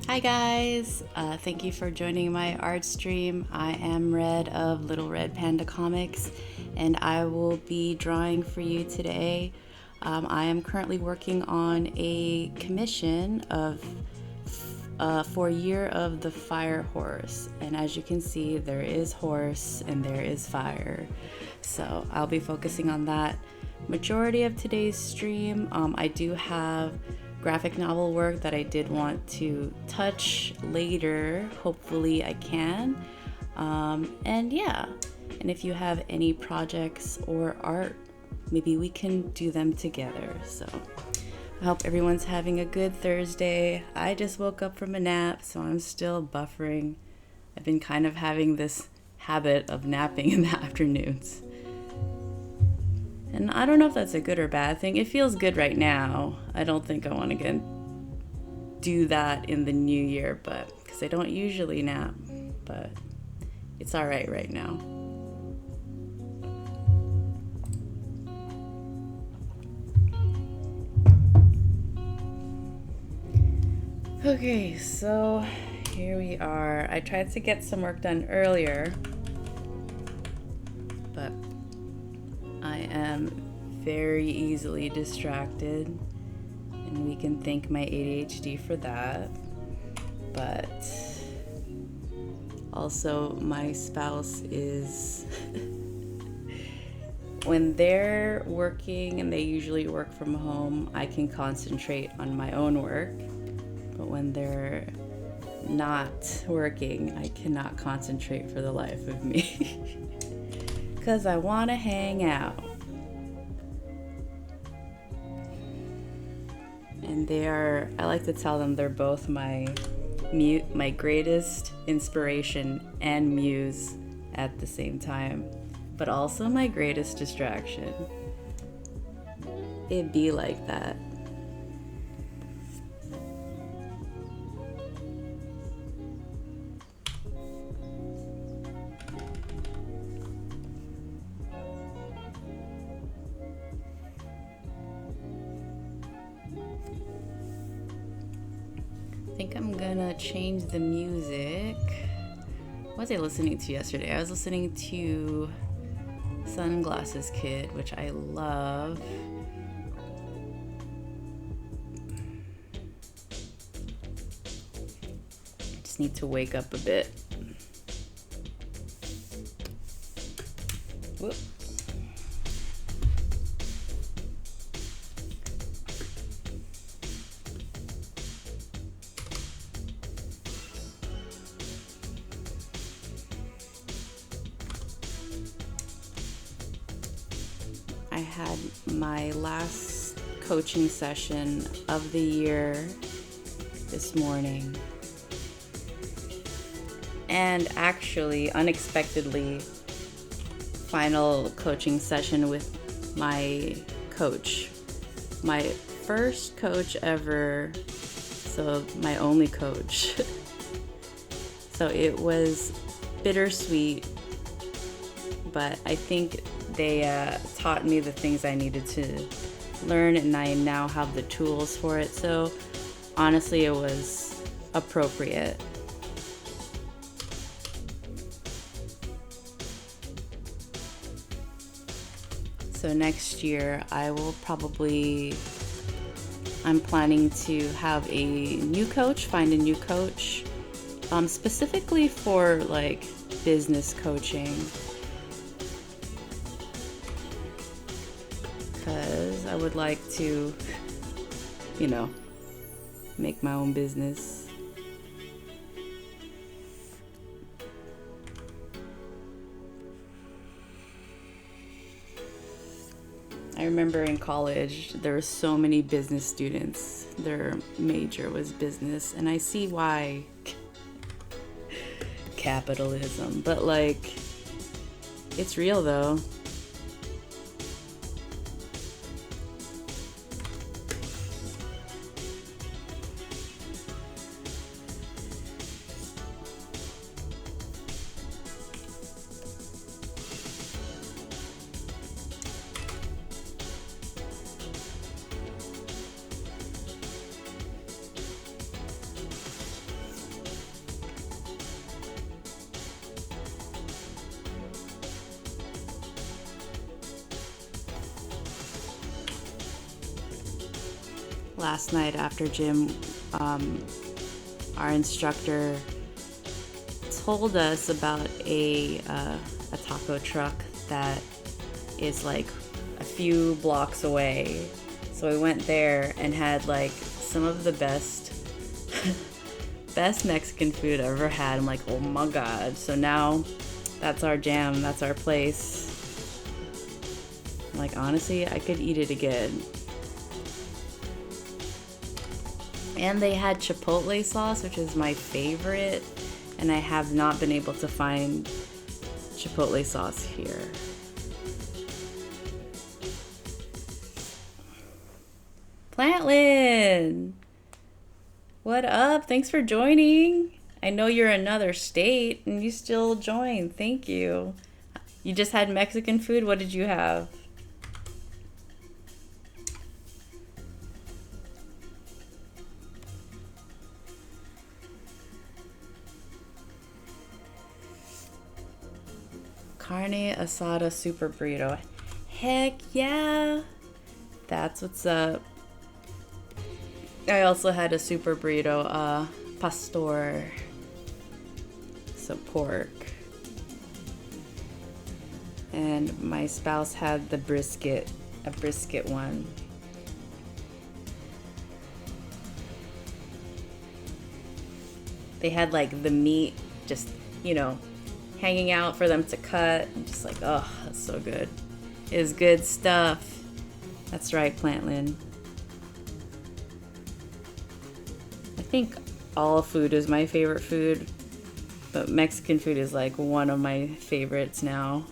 Hi guys, thank you for joining my art stream. I am Red of Little Red Panda Comics and I will be drawing for you today. I am currently working on a commission for Year of the Firehorse, and as you can see there is horse and there is fire, so I'll be focusing on that majority of today's stream. I do have graphic novel work that I did want to touch later. Hopefully I can. And if you have any projects or art, maybe we can do them together. So I hope everyone's having a good Thursday. I just woke up from a nap, so I'm still buffering. I've been kind of having this habit of napping in the afternoons. And I don't know if that's a good or bad thing. It feels good right now. I don't think I want to do that in the new year, but because I don't usually nap, but it's all right now. Okay, so here we are. I tried to get some work done earlier, but I am very easily distracted, and we can thank my ADHD for that. But also my spouse is when they're working, and they usually work from home, I can concentrate on my own work. But when they're not working, I cannot concentrate for the life of me. Because I want to hang out. And I like to tell them they're both my greatest inspiration and muse at the same time, but also my greatest distraction. It be like that. I think I'm gonna change the music. What was I listening to yesterday? I was listening to Sunglasses Kid, which I love. Just need to wake up a bit. Whoop. I had my last coaching session of the year this morning. And actually, unexpectedly, final coaching session with my coach. My first coach ever, so my only coach. So it was bittersweet, but I think they taught me the things I needed to learn, and I now have the tools for it. So honestly, it was appropriate. So next year, I'm planning to have a new coach, find a new coach, specifically for like business coaching. Because I would like to, make my own business. I remember in college, there were so many business students. Their major was business, and I see why. Capitalism. But it's real though. last night after gym, our instructor told us about a taco truck that is like a few blocks away. So we went there and had like some of the best Mexican food I've ever had. I'm like, oh my god. So now that's our jam, that's our place. Like, honestly, I could eat it again. And they had chipotle sauce, which is my favorite, and I have not been able to find chipotle sauce here. Plantlin! What up? Thanks for joining. I know you're in another state and you still joined. Thank you. You just had Mexican food? What did you have? Carne asada super burrito. Heck yeah. That's what's up. I also had a super burrito, pastor. So pork. And my spouse had the brisket, a brisket one. They had like the meat just, you know, hanging out for them to cut. I'm just like, oh, that's so good. It is good stuff. That's right, Plantlin. I think all food is my favorite food, but Mexican food is like one of my favorites now.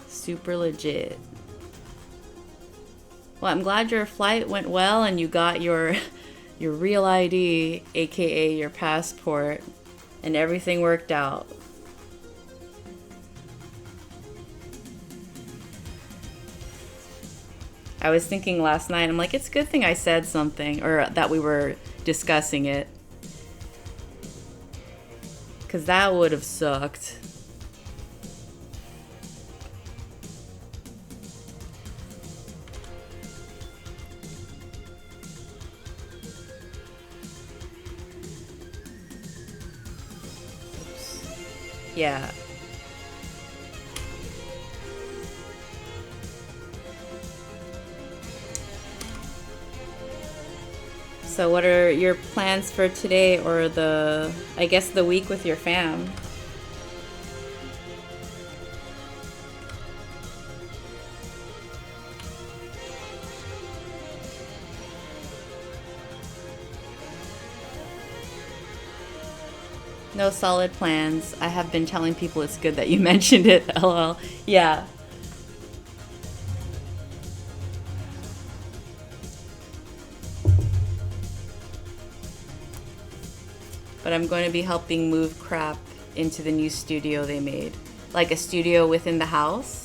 Super legit. Well, I'm glad your flight went well and you got your real ID, aka your passport, and everything worked out. I was thinking last night, I'm like, it's a good thing I said something, or that we were discussing it, because that would have sucked. Yeah. So what are your plans for today, or I guess the week with your fam? No solid plans. I have been telling people it's good that you mentioned it. LOL. Yeah. But I'm going to be helping move crap into the new studio they made. Like a studio within the house.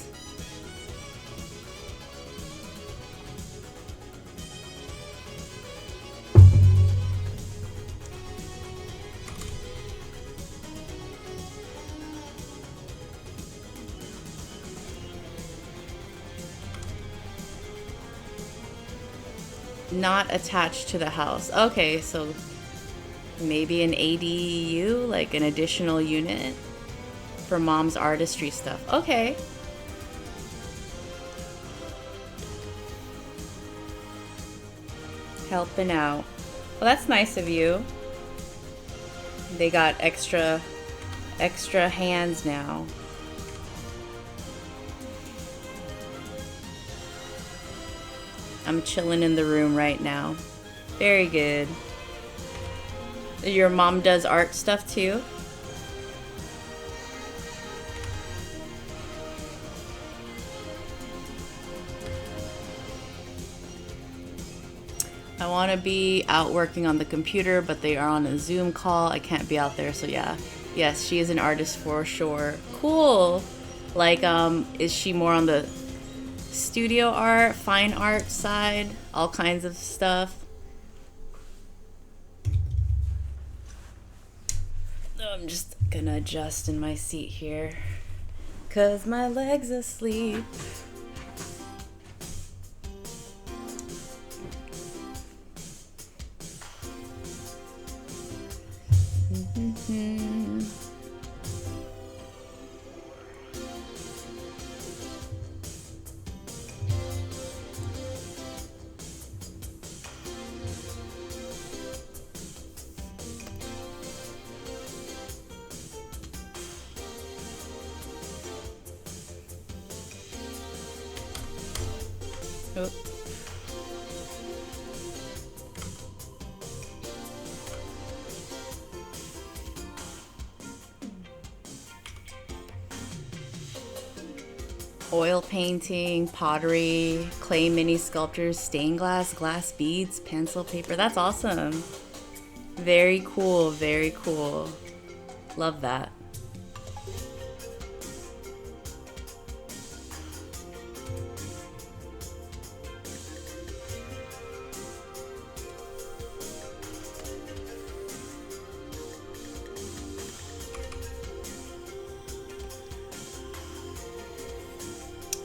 Not attached to the house. Okay, so maybe an ADU, like an additional unit for mom's artistry stuff. Okay. Helping out. Well, that's nice of you. They got extra hands now. I'm chilling in the room right now. Very good. Your mom does art stuff too? I want to be out working on the computer, but they are on a Zoom call. I can't be out there, so yeah. Yes, she is an artist for sure. Cool. Like, is she more on the studio art, fine art side, all kinds of stuff? I'm just gonna adjust in my seat here, 'cause my leg's asleep. Oh. Oil painting, pottery, clay mini sculptures, stained glass, glass beads, pencil, paper. That's awesome. Very cool, very cool. Love that.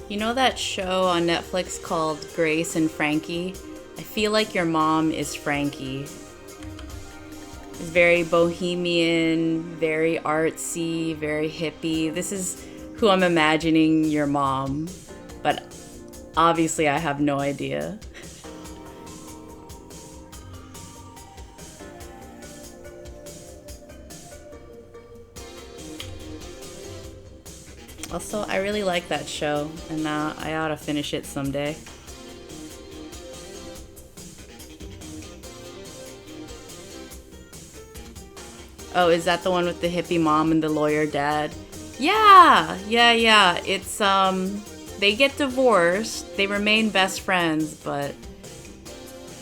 You know that show on Netflix called Grace and Frankie? I feel like your mom is Frankie. It's very bohemian, very artsy, very hippie. This is who I'm imagining your mom, but obviously I have no idea. Also, I really like that show, and I ought to finish it someday. Oh, is that the one with the hippie mom and the lawyer dad? Yeah. It's, they get divorced. They remain best friends, but...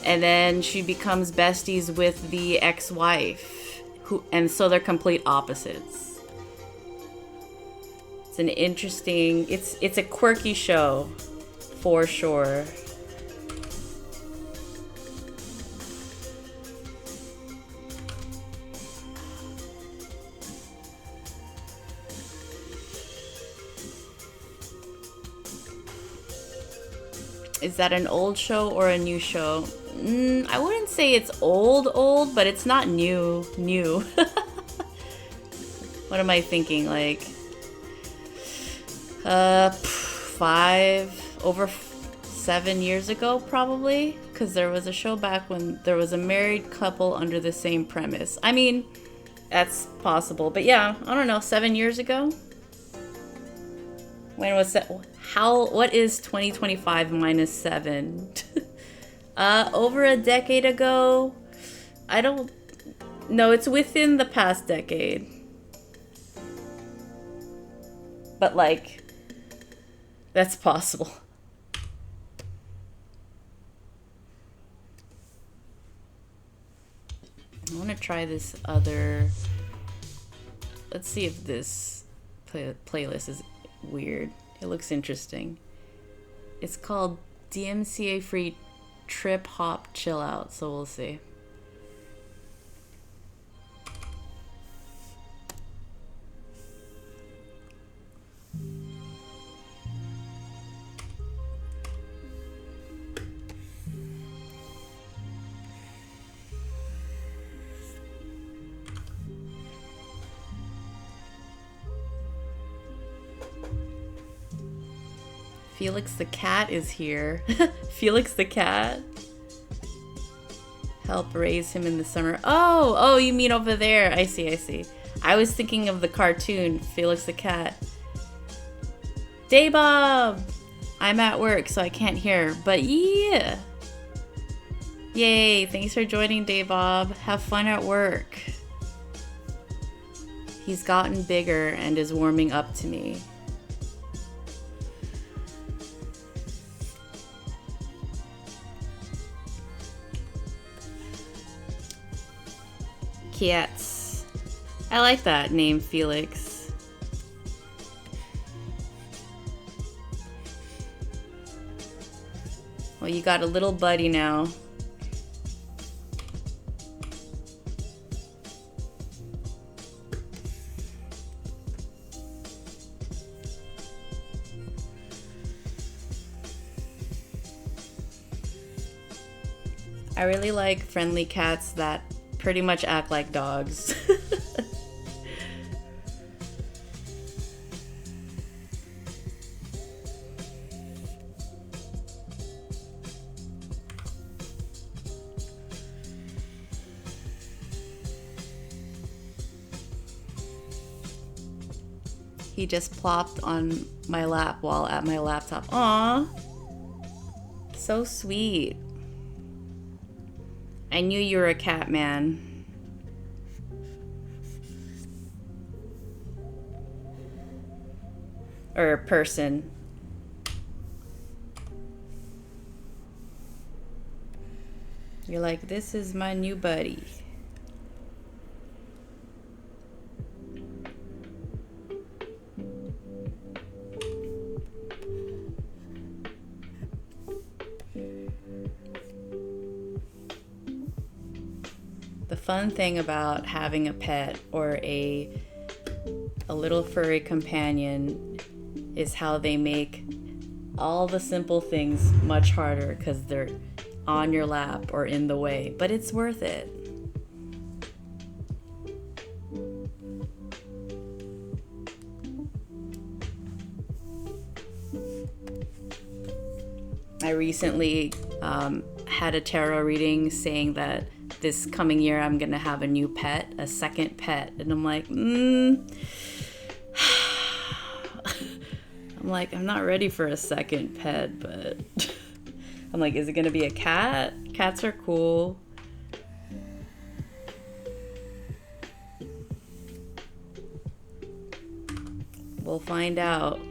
And then she becomes besties with the ex-wife, and so they're complete opposites. It's an interesting... It's a quirky show, for sure. Is that an old show or a new show? I wouldn't say it's old, but it's not new. What am I thinking? Like, over 7 years ago, probably? Because there was a show back when there was a married couple under the same premise. I mean, that's possible. But yeah, I don't know, 7 years ago? When was that? What is 2025 minus 7? Over a decade ago? I don't know. It's within the past decade. But like, that's possible. I want to try this other... Let's see if this playlist is weird. It looks interesting. It's called DMCA Free Trip Hop Chill Out, so we'll see. Felix the cat is here. Felix the cat. Help raise him in the summer. Oh, you mean over there. I see. I was thinking of the cartoon, Felix the cat. Day Bob! I'm at work, so I can't hear, but yeah. Yay, thanks for joining, Day Bob. Have fun at work. He's gotten bigger and is warming up to me. Cats. I like that name, Felix. Well, you got a little buddy now. I really like friendly cats that pretty much act like dogs. He just plopped on my lap while at my laptop. Aww. so sweet. I knew you were a cat man. Or a person. You're like, this is my new buddy. The fun thing about having a pet or a little furry companion is how they make all the simple things much harder because they're on your lap or in the way, but it's worth it. I recently had a tarot reading saying that this coming year I'm gonna have a new pet, a second pet, and I'm like, I'm not ready for a second pet, but I'm like, is it gonna be a cat? Cats are cool. We'll find out.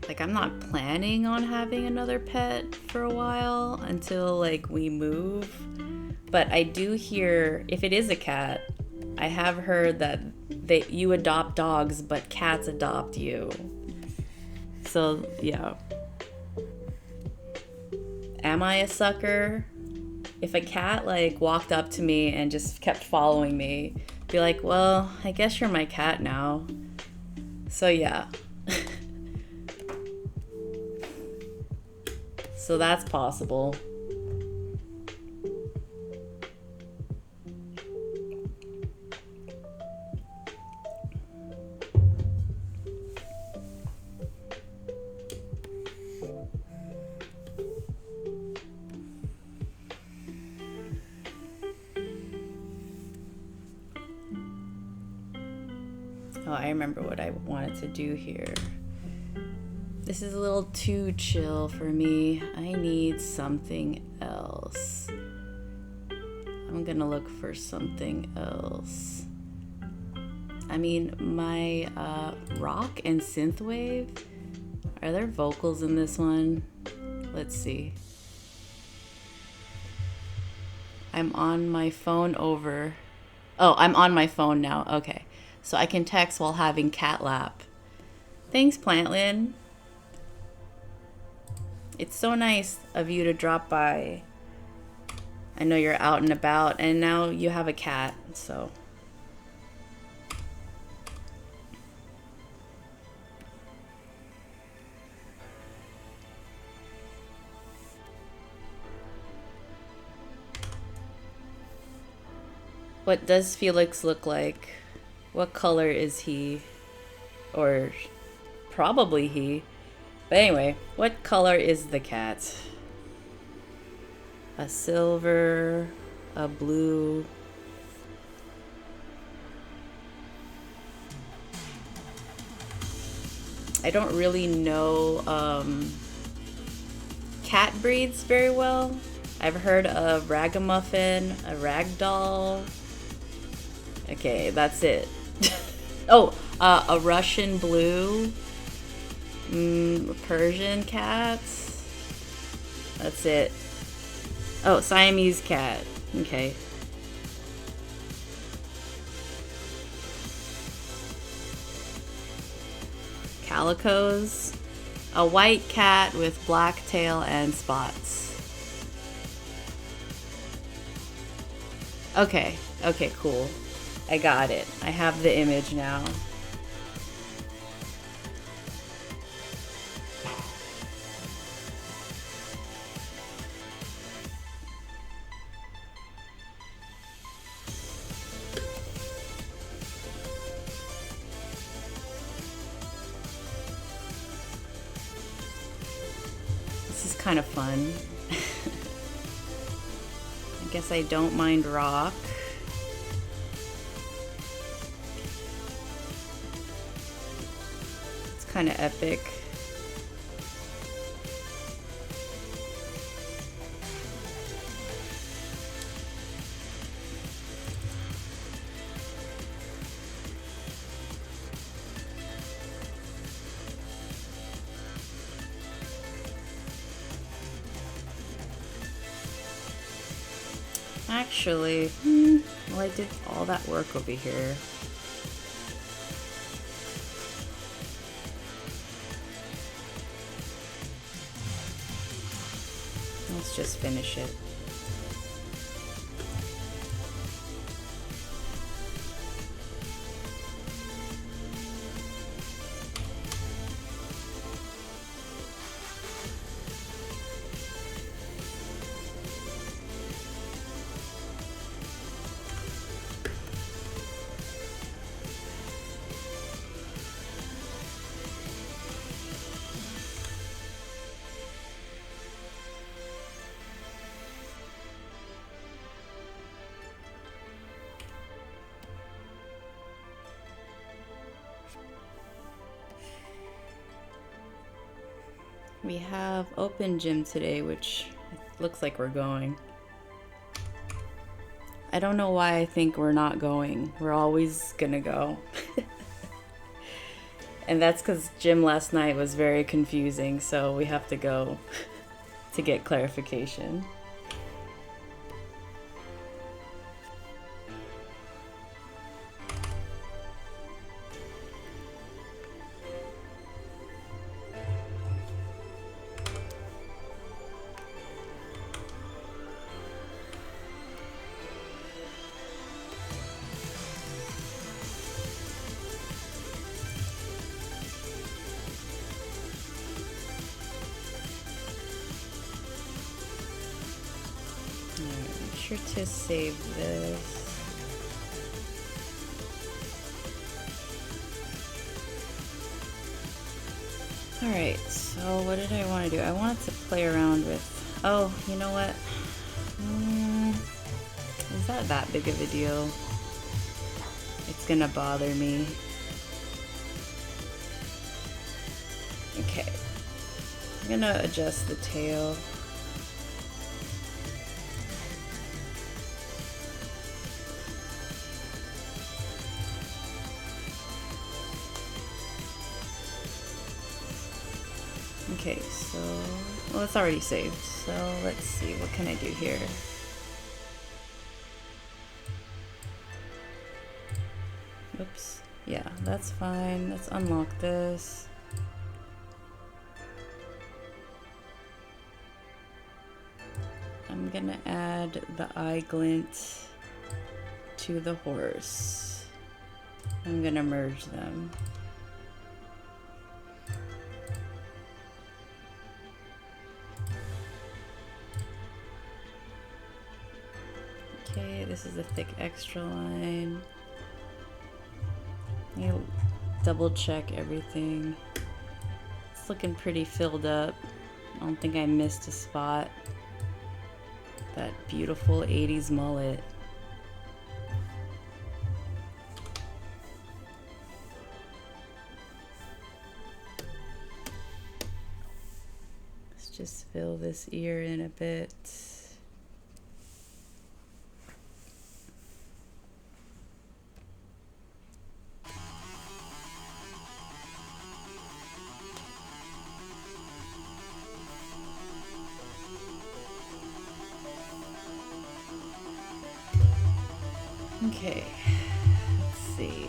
Like, I'm not planning on having another pet for a while until like we move. But I do hear, if it is a cat, I have heard that you adopt dogs, but cats adopt you. So, yeah. Am I a sucker? If a cat like walked up to me and just kept following me, be like, well, I guess you're my cat now. So, yeah. So that's possible. Oh, I remember what I wanted to do here. This is a little too chill for me. I need something else. I'm gonna look for something else. I mean, my rock and synthwave, are there vocals in this one? Let's see. I'm on my phone over. Oh, I'm on my phone now. Okay. So I can text while having cat lap. Thanks, Plantlin. It's so nice of you to drop by. I know you're out and about, and now you have a cat, so. What does Felix look like? What color is he? Or probably he. But anyway, what color is the cat? A silver, a blue. I don't really know cat breeds very well. I've heard of ragamuffin, a ragdoll. Okay, that's it. Oh, a Russian blue. Persian cats. That's it. Oh, Siamese cat. Okay. Calicos. A white cat with black tail and spots. Okay. Okay, cool. I got it. I have the image now. This is kind of fun. Guess I don't mind rock. It's kind of epic. Actually, well, I did all that work over here. Let's just finish it. We have open gym today, which looks like we're going. I don't know why I think we're not going. We're always gonna go. And that's because gym last night was very confusing, so we have to go to get clarification. Make sure to save this. Alright, so what did I want to do? I wanted to play around with... Oh, you know what? Is that big of a deal? It's gonna bother me. Okay. I'm gonna adjust the tail. Okay, so, well, it's already saved, so let's see, what can I do here? Oops, yeah, that's fine. Let's unlock this. I'm gonna add the eye glint to the horse. I'm gonna merge them. Okay, this is a thick extra line. You double check everything. It's looking pretty filled up. I don't think I missed a spot. That beautiful 80s mullet. Let's just fill this ear in a bit. Okay, let's see.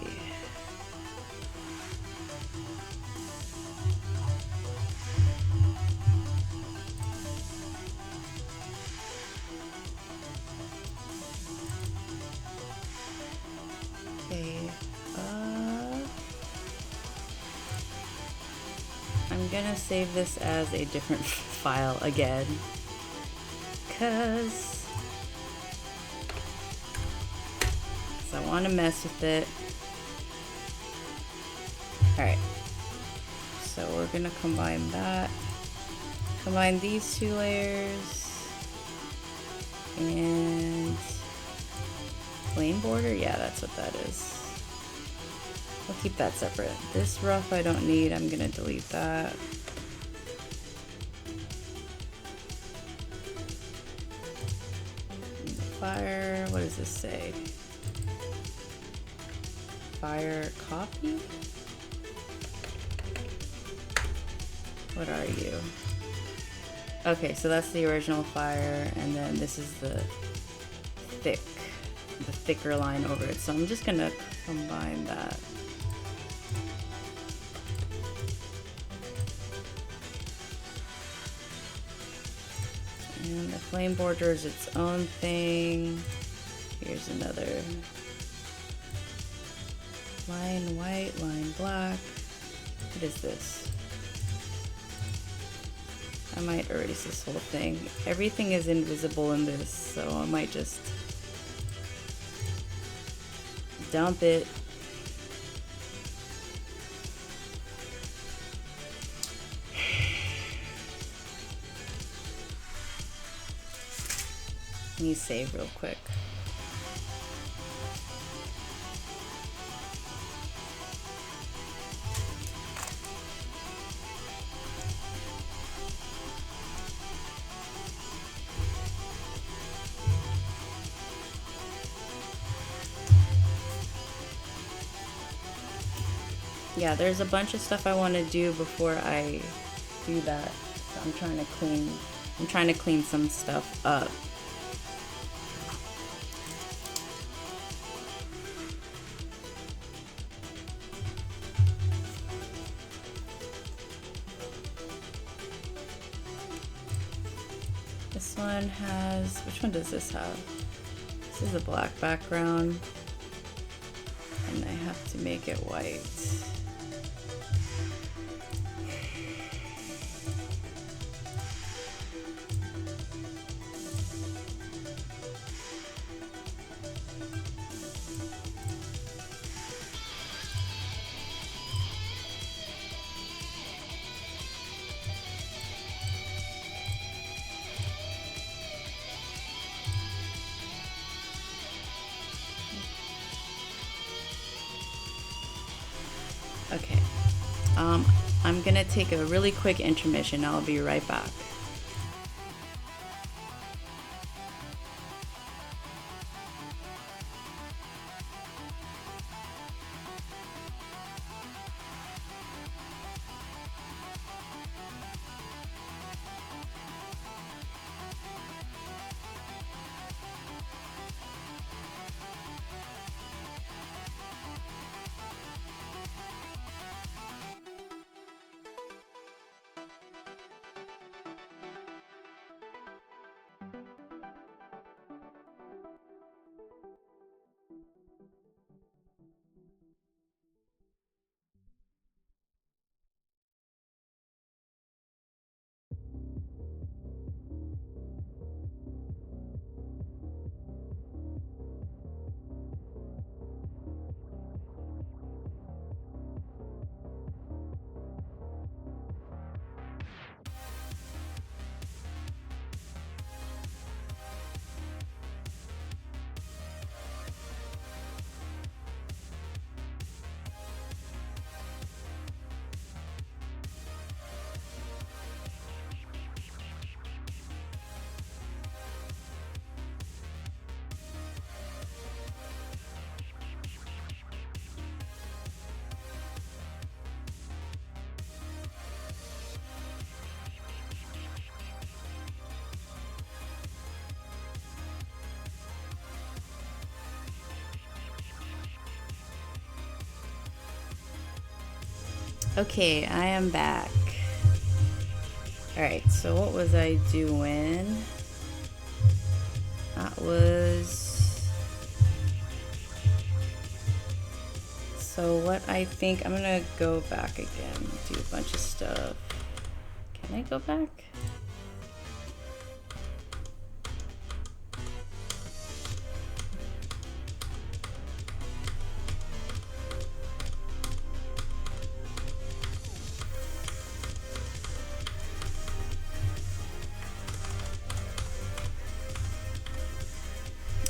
Okay, I'm gonna save this as a different file again, because I want to mess with it. Alright, so we're gonna combine that. Combine these two layers. And plain border, yeah, that's what that is. I'll keep that separate. This rough I don't need, I'm gonna delete that. And the fire, what does this say? Fire copy? What are you? Okay, so that's the original fire, and then this is the thicker line over it. So I'm just gonna combine that. And the flame border is its own thing. Here's another line white, line black. What is this? I might erase this whole thing. Everything is invisible in this, so I might just dump it. Let me save real quick. Yeah, there's a bunch of stuff I want to do before I do that. So I'm trying to clean some stuff up. This one has, which one does this have? This is a black background, and I have to make it white. Okay, I'm gonna take a really quick intermission. I'll be right back. Okay, I am back. Alright, so what was I doing? That was... So what I think, I'm gonna go back again, do a bunch of stuff. Can I go back?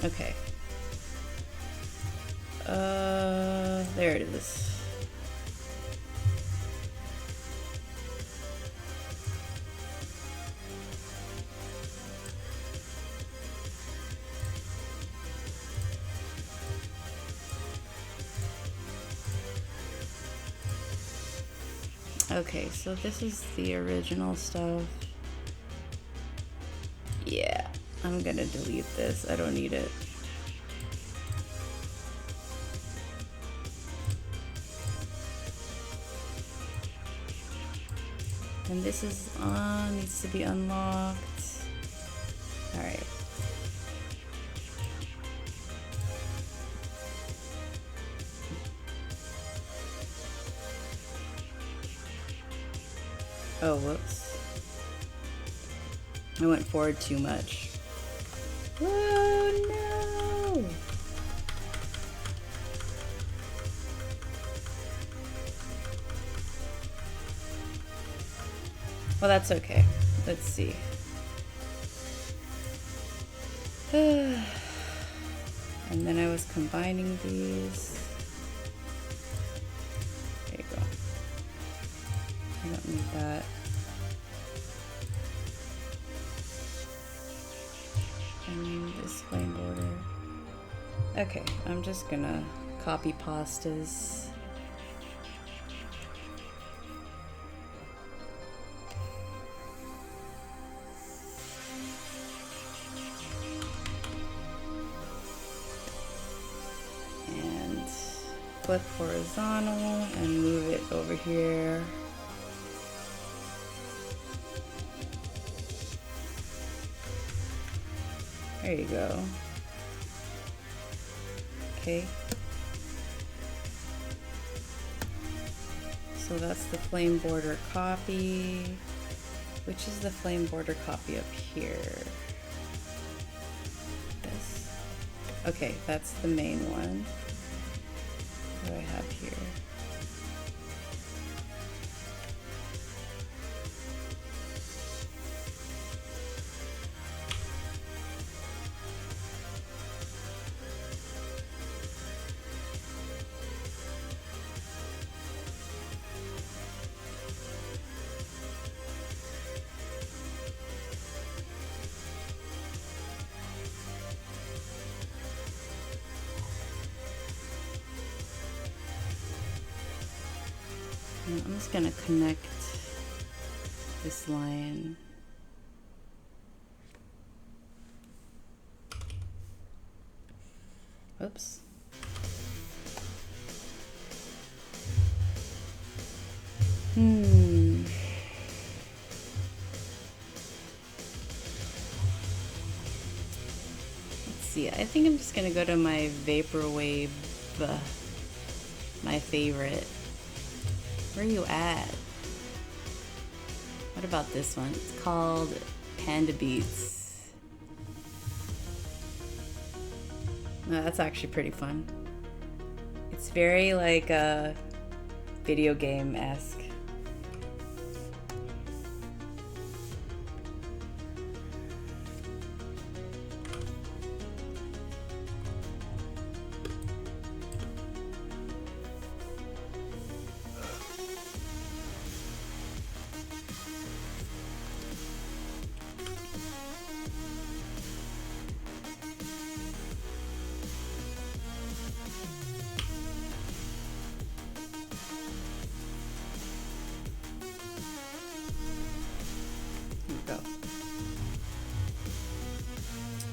Okay. There it is. Okay, so this is the original stuff. Yeah, I'm gonna delete this. I don't need it. And this is on, needs to be unlocked. All right. Oh, whoops. I went forward too much. Oh no! Well, that's okay. Let's see. And then I was combining these. There you go. I don't need that. And this flame border. Okay, I'm just gonna copy pastas. Flip horizontal and move it over here. There you go. Okay. So that's the flame border copy. Which is the flame border copy up here? This. Okay, that's the main one. What do I have here? I'm just gonna connect this line. Oops. Let's see. I think I'm just gonna go to my Vaporwave, my favorite. Where are you at? What about this one? It's called Panda Beats. No, that's actually pretty fun. It's very like video game-esque. Go.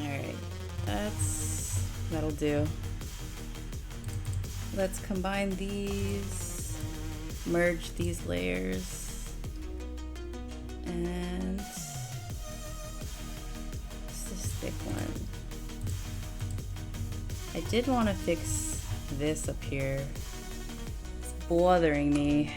Alright, that'll do. Let's combine these, merge these layers, and it's this thick one. I did want to fix this up here. It's bothering me.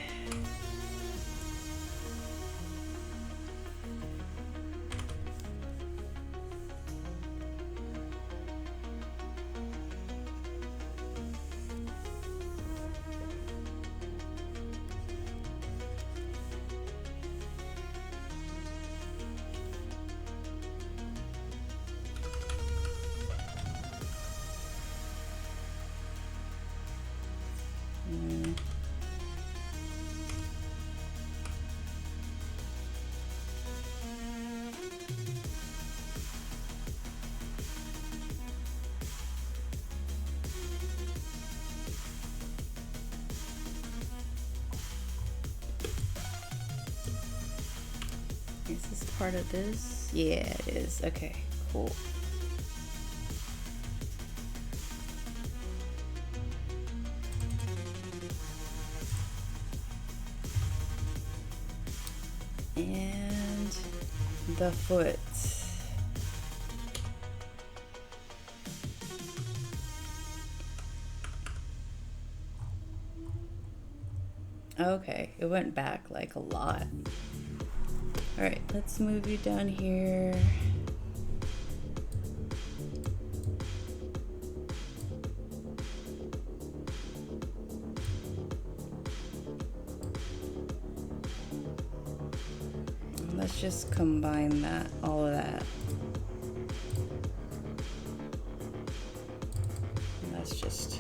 part of this? Yeah, it is. Okay, cool. And the foot. Okay, it went back like a lot. All right, let's move you down here. Let's just combine that, all of that. And that's just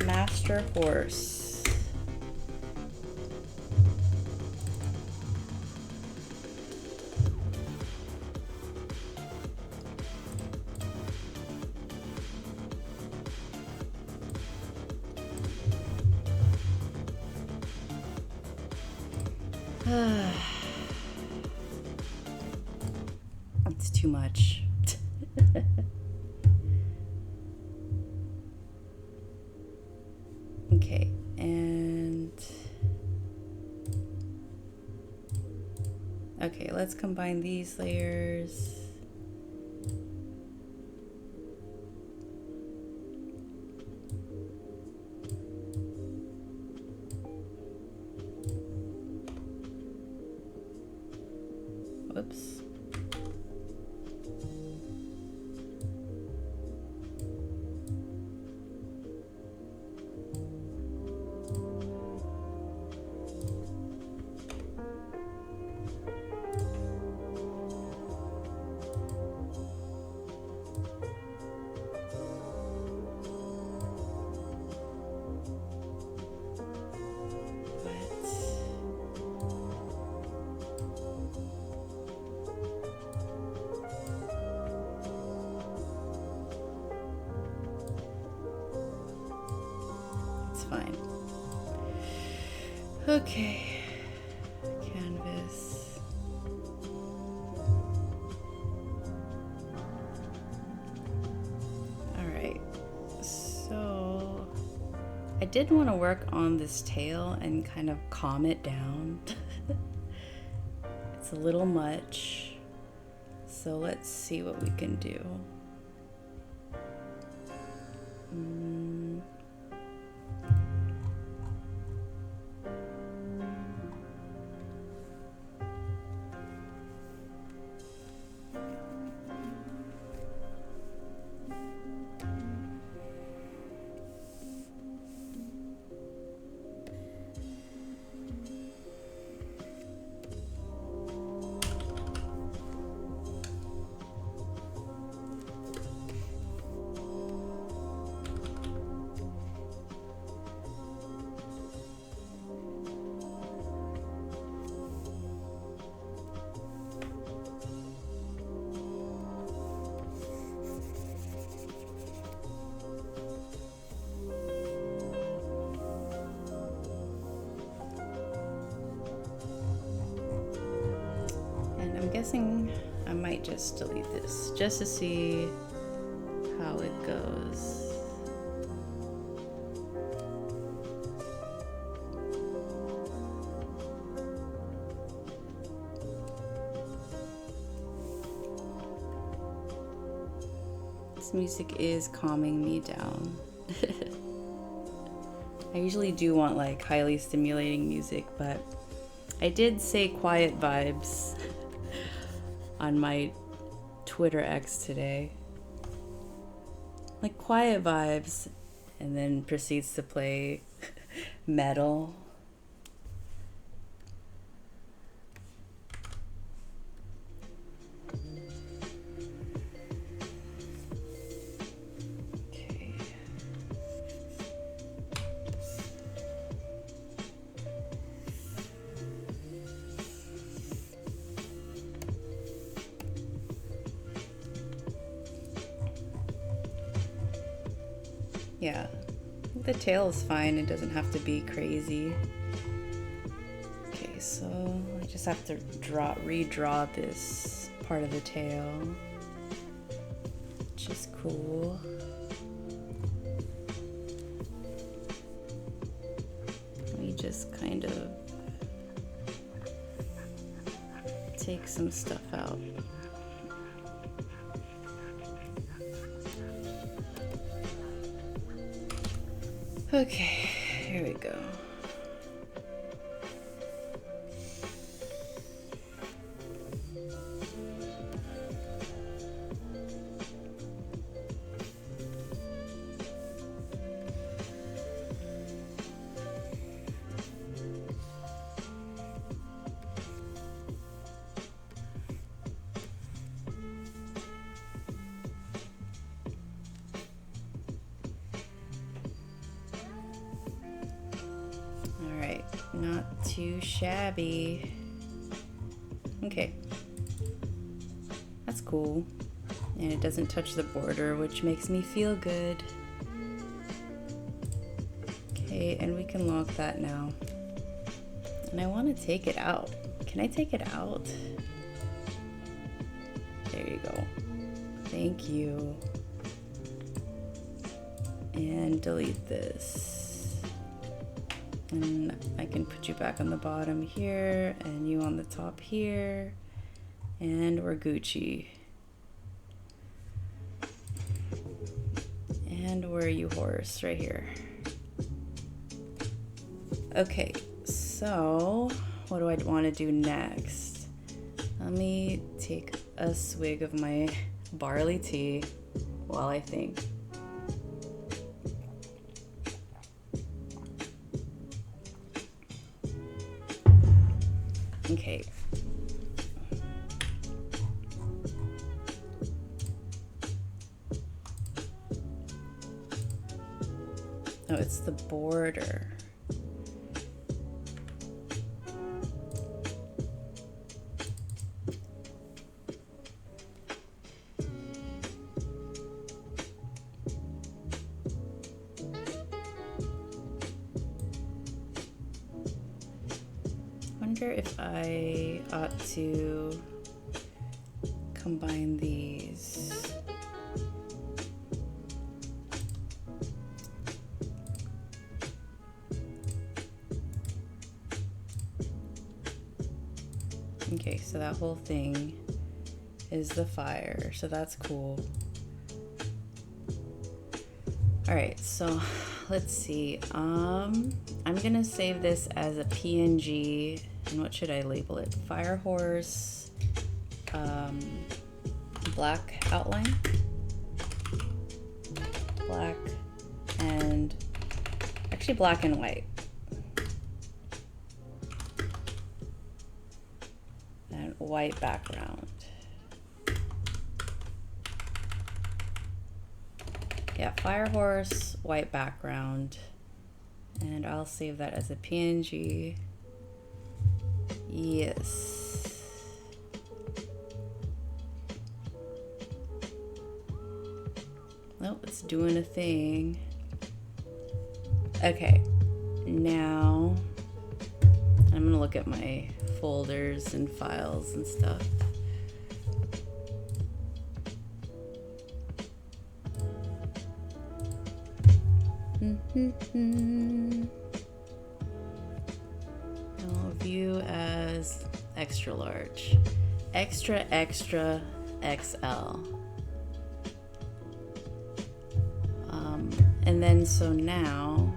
Master Horse. It's too much. Okay, and okay, let's combine these layers. Whoops. Fine. Okay, canvas. All right, so I did want to work on this tail and kind of calm it down. It's a little much, so let's see what we can do. I'm guessing I might just delete this just to see how it goes. This music is calming me down. I usually do want like highly stimulating music, but I did say quiet vibes on my Twitter X today. Like quiet vibes, and then proceeds to play metal. Okay. Yeah, I think the tail is fine. It doesn't have to be crazy. Okay, so I just have to redraw this part of the tail, which is cool. Let me just kind of take some stuff out. Okay, here we go. Not too shabby. Okay, that's cool. And it doesn't touch the border, which makes me feel good. Okay, and we can lock that now. And I want to take it out. Can I take it out? There you go. Thank you. And delete this. And I can put you back on the bottom here and you on the top here, and we're Gucci. And where are you, horse? Right here. Okay, so what do I want to do next? Let me take a swig of my barley tea while I think. Okay. Oh, it's the border. If I ought to combine these. Okay, so that whole thing is the fire, so that's cool. All right, so let's see. I'm gonna save this as a PNG. And what should I label it? Firehorse, black outline, black and actually black and white, and white background. Yeah, Firehorse, white background, and I'll save that as a PNG. Yes. Nope, it's doing a thing. Okay, now I'm gonna look at my folders and files and stuff. I'll view as extra large, extra XL. And then so now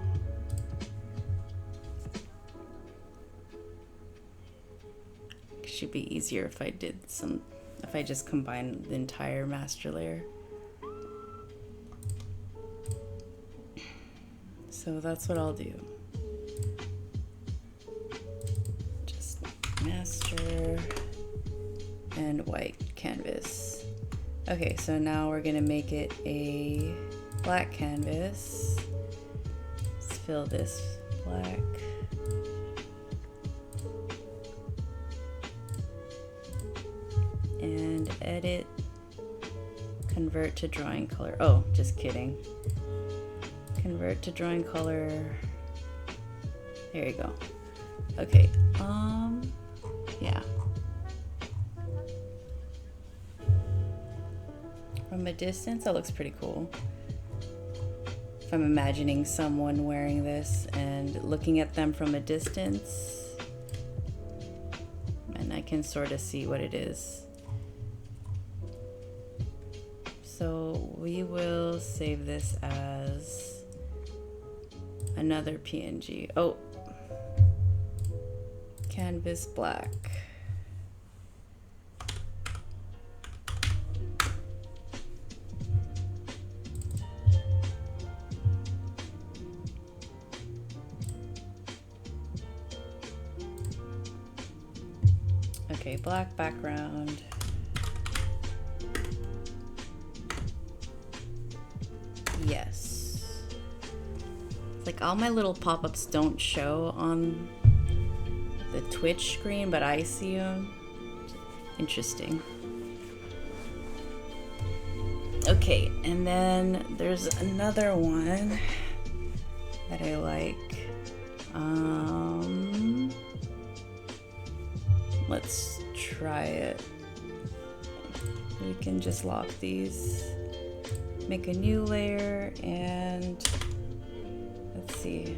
it should be easier if I just combine the entire master layer. So that's what I'll do. Just master and white canvas. Okay, so now we're gonna make it a black canvas. Let's fill this black. And edit, convert to drawing color. Oh, just kidding. Convert to drawing color. There you go. Okay. Yeah. From a distance, that looks pretty cool. If I'm imagining someone wearing this and looking at them from a distance, and I can sort of see what it is. So we will save this as another PNG. Oh, canvas black. Okay, black background. Yes. It's like all my little pop-ups don't show on the Twitch screen, but I see them. Interesting. Okay, and then there's another one that I like. Let's try it. We can just lock these, make a new layer, and let's see.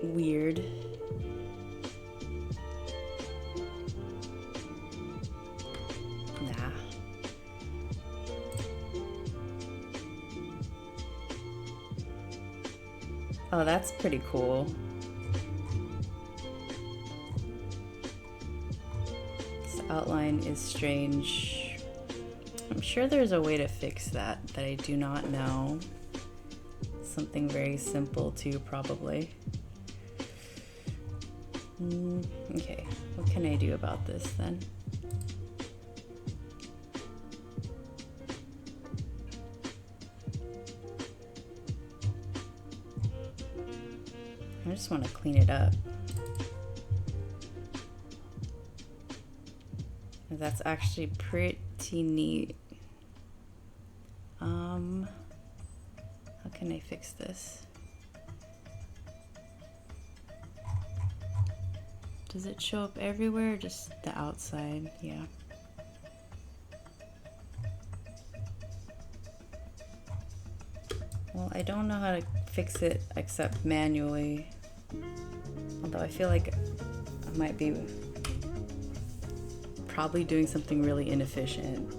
Weird. Nah. Oh, that's pretty cool. This outline is strange. I'm sure there's a way to fix that I do not know. Something very simple too, probably. Okay, what can I do about this then? I just want to clean it up. That's actually pretty neat. How can I fix this? Does it show up everywhere or just the outside? Yeah. Well, I don't know how to fix it except manually. Although I feel like I might be probably doing something really inefficient.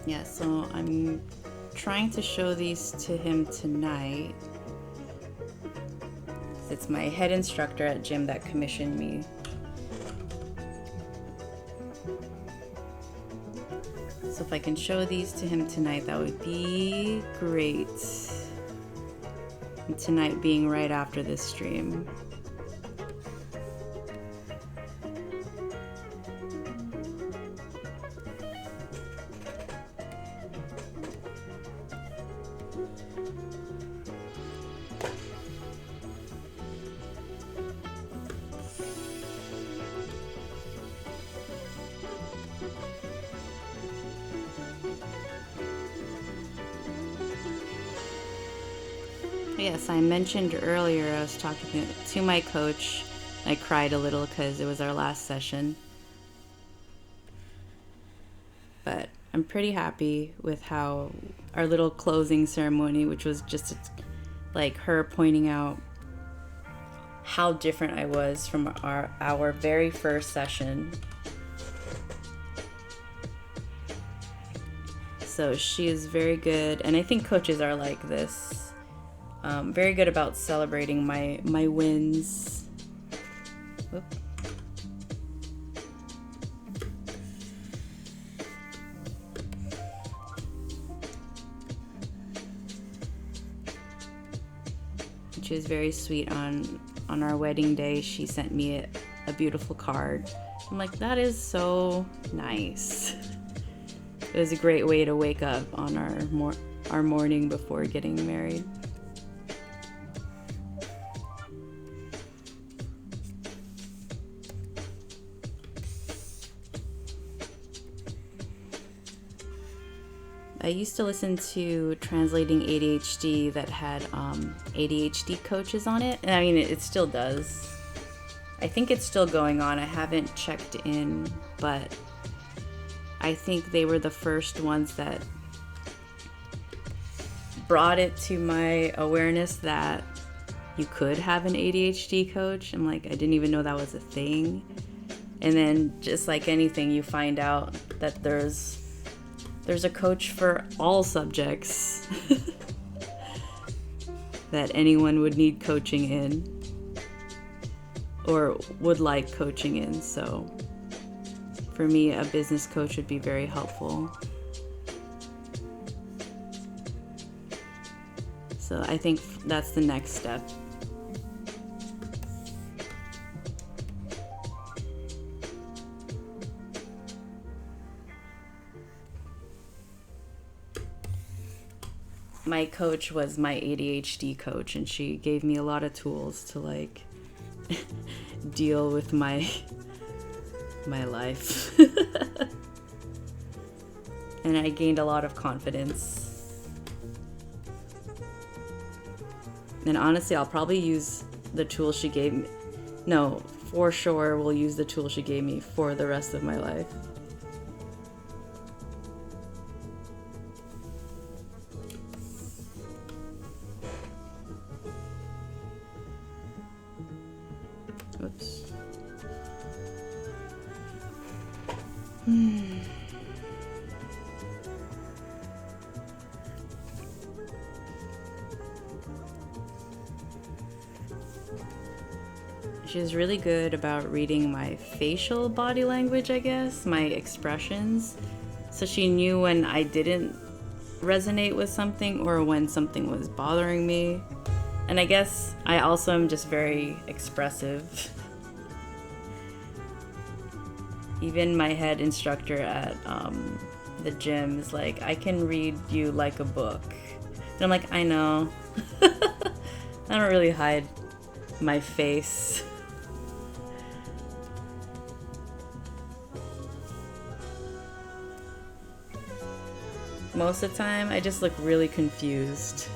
Yeah, so I'm trying to show these to him tonight. It's my head instructor at gym that commissioned me. So if I can show these to him tonight, that would be great. And tonight being right after this stream. Yes, I mentioned earlier I was talking to my coach. I cried a little because it was our last session. But I'm pretty happy with how our little closing ceremony, which was just like her pointing out how different I was from our very first session. So she is very good, and I think coaches are like this. Very good about celebrating my wins. Whoop. She was very sweet on our wedding day. She sent me a beautiful card. I'm like, that is so nice. It was a great way to wake up on our morning before getting married. I used to listen to Translating ADHD that had ADHD coaches on it. And I mean, it still does. I think it's still going on. I haven't checked in, but I think they were the first ones that brought it to my awareness that you could have an ADHD coach. I'm like, I didn't even know that was a thing. And then just like anything, you find out that there's a coach for all subjects that anyone would need coaching in or would like coaching in. So for me, a business coach would be very helpful. So I think that's the next step. My coach was my ADHD coach, and she gave me a lot of tools to like deal with my life. And I gained a lot of confidence. And honestly, I'll probably use the tools she gave me. No, for sure, we'll use the tools she gave me for the rest of my life. Oops. She was really good about reading my facial body language, I guess, my expressions. So she knew when I didn't resonate with something or when something was bothering me. And I guess I also am just very expressive. Even my head instructor at the gym is like, I can read you like a book. And I'm like, I know. I don't really hide my face. Most of the time, I just look really confused.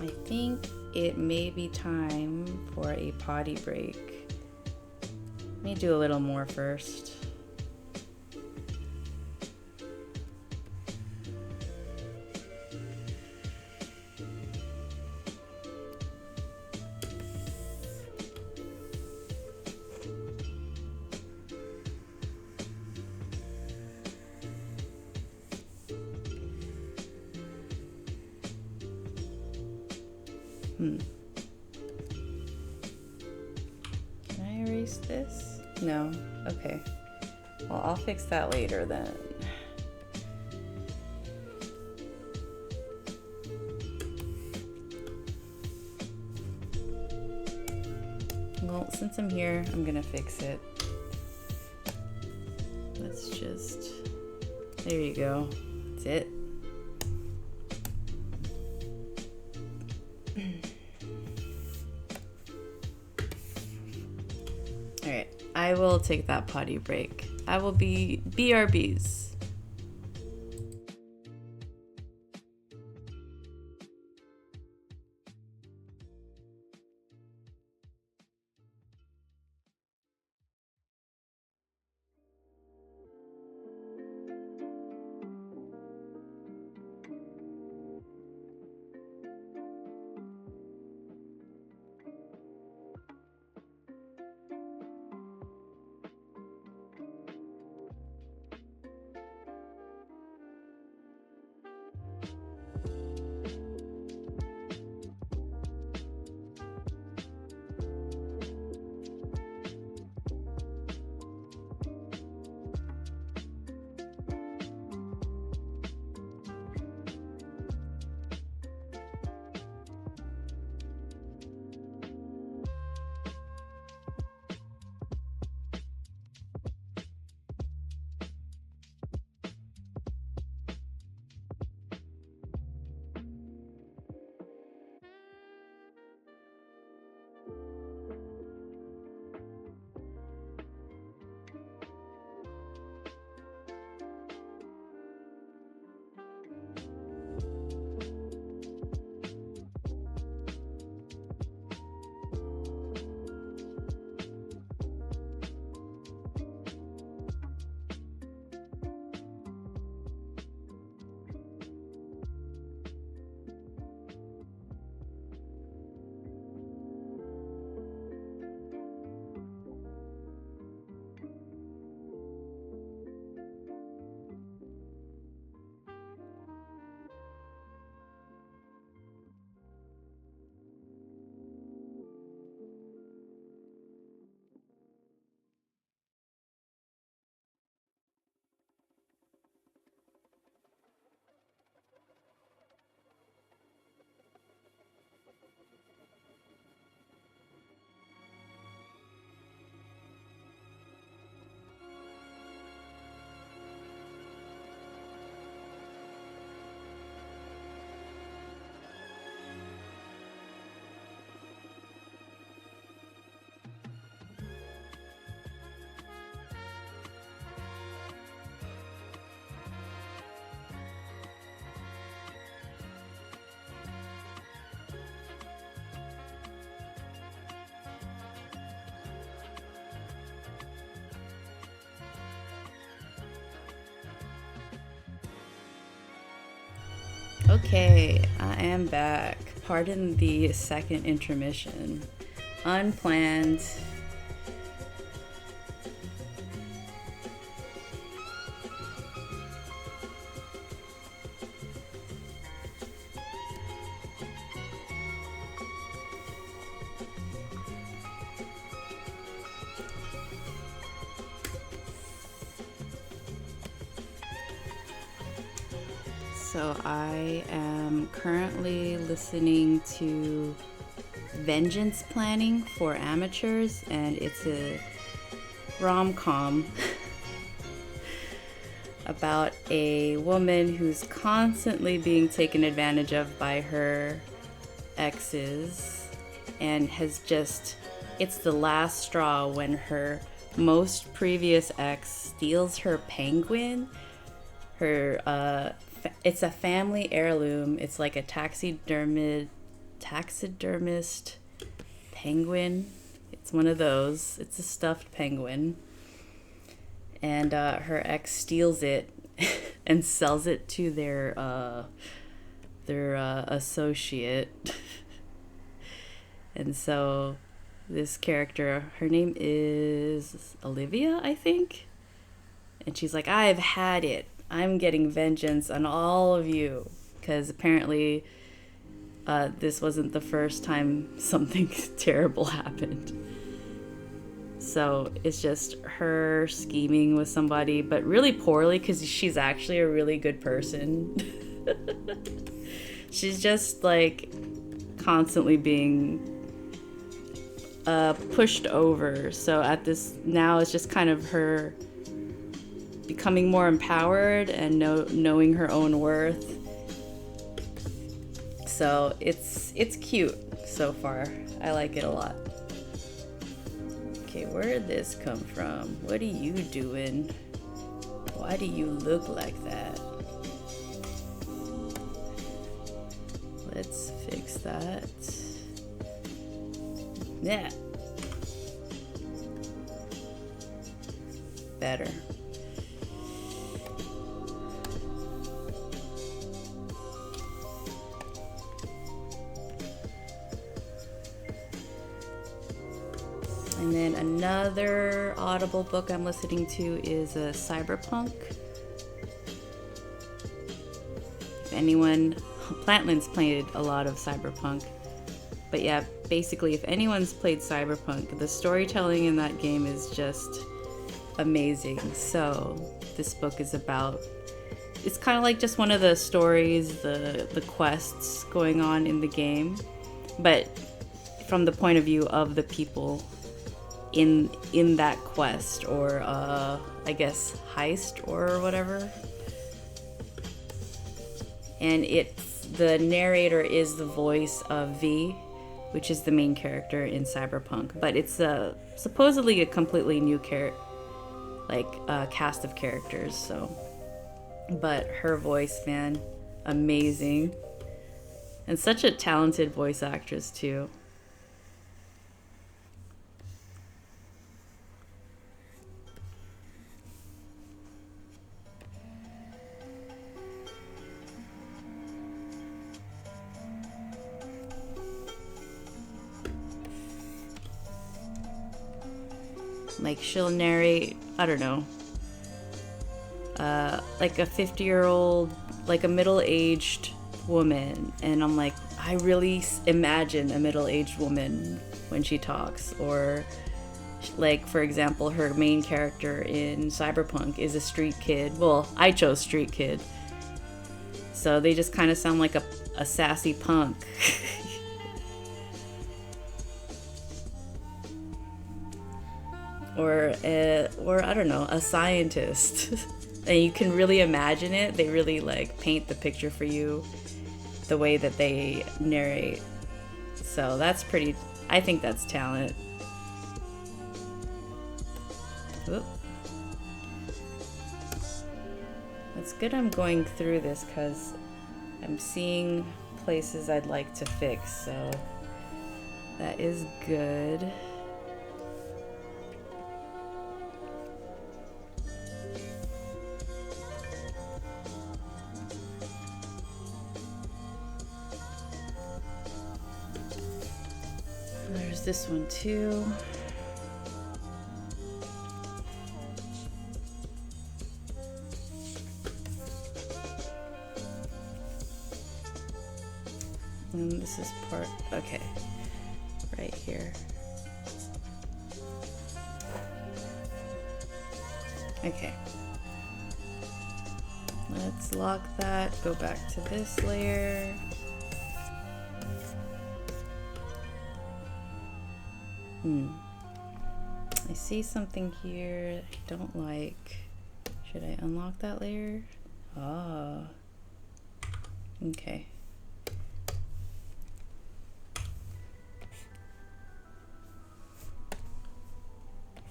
I think it may be time for a potty break. Let me do a little more first. Can I erase this? No? Okay. Well, I'll fix that later then. Well, since I'm here, I'm gonna fix it. Let's just... There you go. That's it. Alright. I will take that potty break. I will be BRBs. Okay, I am back. Pardon the second intermission. Unplanned. So I am currently listening to Vengeance Planning for Amateurs, and it's a rom-com about a woman who's constantly being taken advantage of by her exes and has just, it's the last straw when her most previous ex steals her penguin. It's a family heirloom. It's like a taxidermist penguin. It's one of those. It's a stuffed penguin. And her ex steals it and sells it to their associate. And so this character, her name is Olivia, I think. And she's like, I've had it. I'm getting vengeance on all of you. Because apparently this wasn't the first time something terrible happened. So it's just her scheming with somebody, but really poorly because she's actually a really good person. She's just like constantly being pushed over. So at this, now it's just kind of her becoming more empowered and knowing her own worth. So it's cute so far. I like it a lot. Okay, where'd this come from? What are you doing? Why do you look like that? Let's fix that. Yeah. Better. And then another Audible book I'm listening to is Cyberpunk. If anyone, Plantland's played a lot of Cyberpunk. But yeah, basically if anyone's played Cyberpunk, the storytelling in that game is just amazing. So this book is about, it's kind of like just one of the stories, the quests going on in the game, but from the point of view of the people in that quest, or I guess heist or whatever. And the narrator is the voice of V, which is the main character in Cyberpunk, but it's supposedly a completely new cast of characters. So, but her voice, man, amazing, and such a talented voice actress too. Like she'll narrate, I don't know, like a 50-year-old, like a middle-aged woman, and I'm like, I really imagine a middle-aged woman when she talks. Or like, for example, her main character in Cyberpunk is a street kid. Well, I chose street kid, so they just kind of sound like a sassy punk. or I don't know, a scientist. And you can really imagine it. They really like paint the picture for you the way that they narrate. So that's pretty, I think that's talent. Oop. It's good I'm going through this because I'm seeing places I'd like to fix, so that is good. There's this one too. And this is part, okay, right here. Okay. Let's lock that, go back to this layer. I see something here I don't like. Should I unlock that layer? Ah. Okay.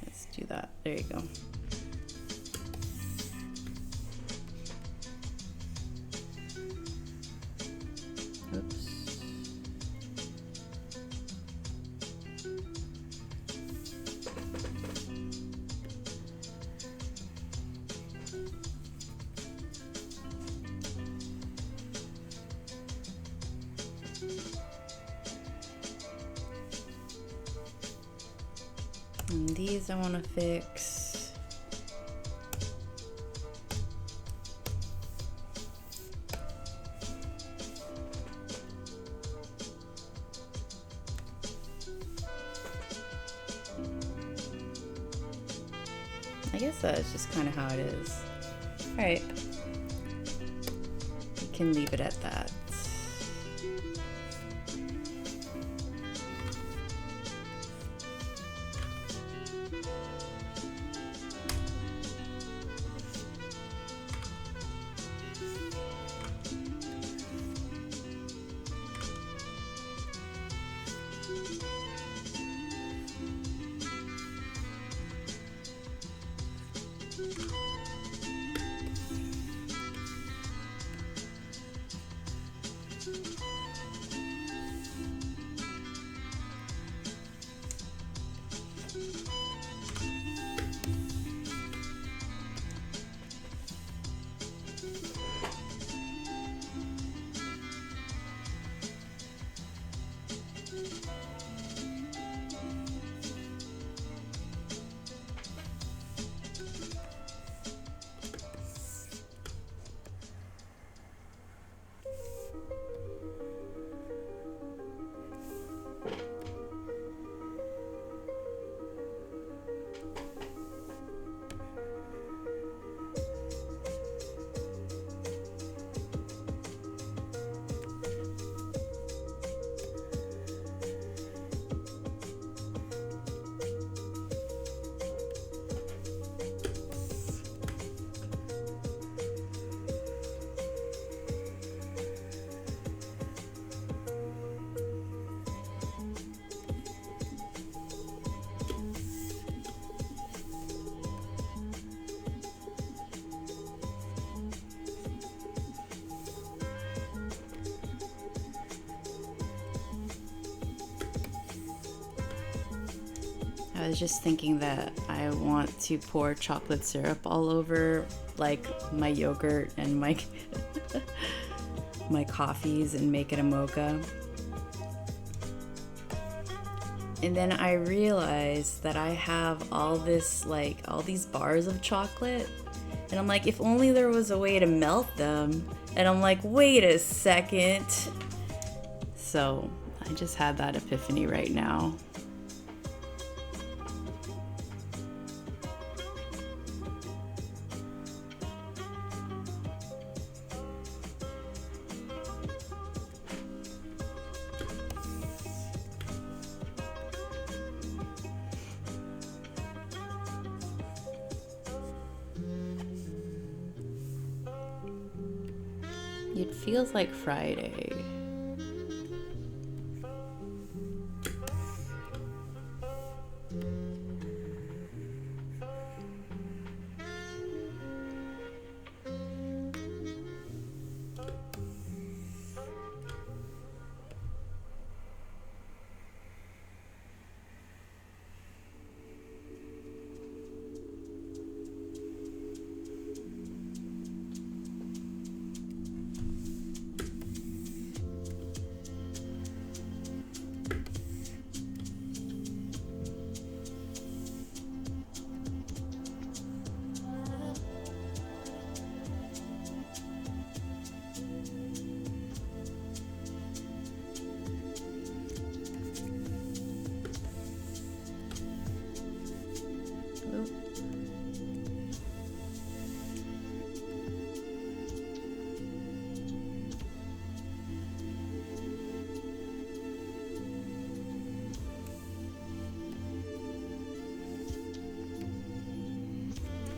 Let's do that. There you go. Oops. And these I want to fix. I guess that's just kind of how it is. All right, we can leave it at that. I was just thinking that I want to pour chocolate syrup all over like my yogurt and my my coffees and make it a mocha. And then I realized that I have all this, like, all these bars of chocolate. And I'm like, if only there was a way to melt them. And I'm like, wait a second. So I just had that epiphany right now. It feels like Friday.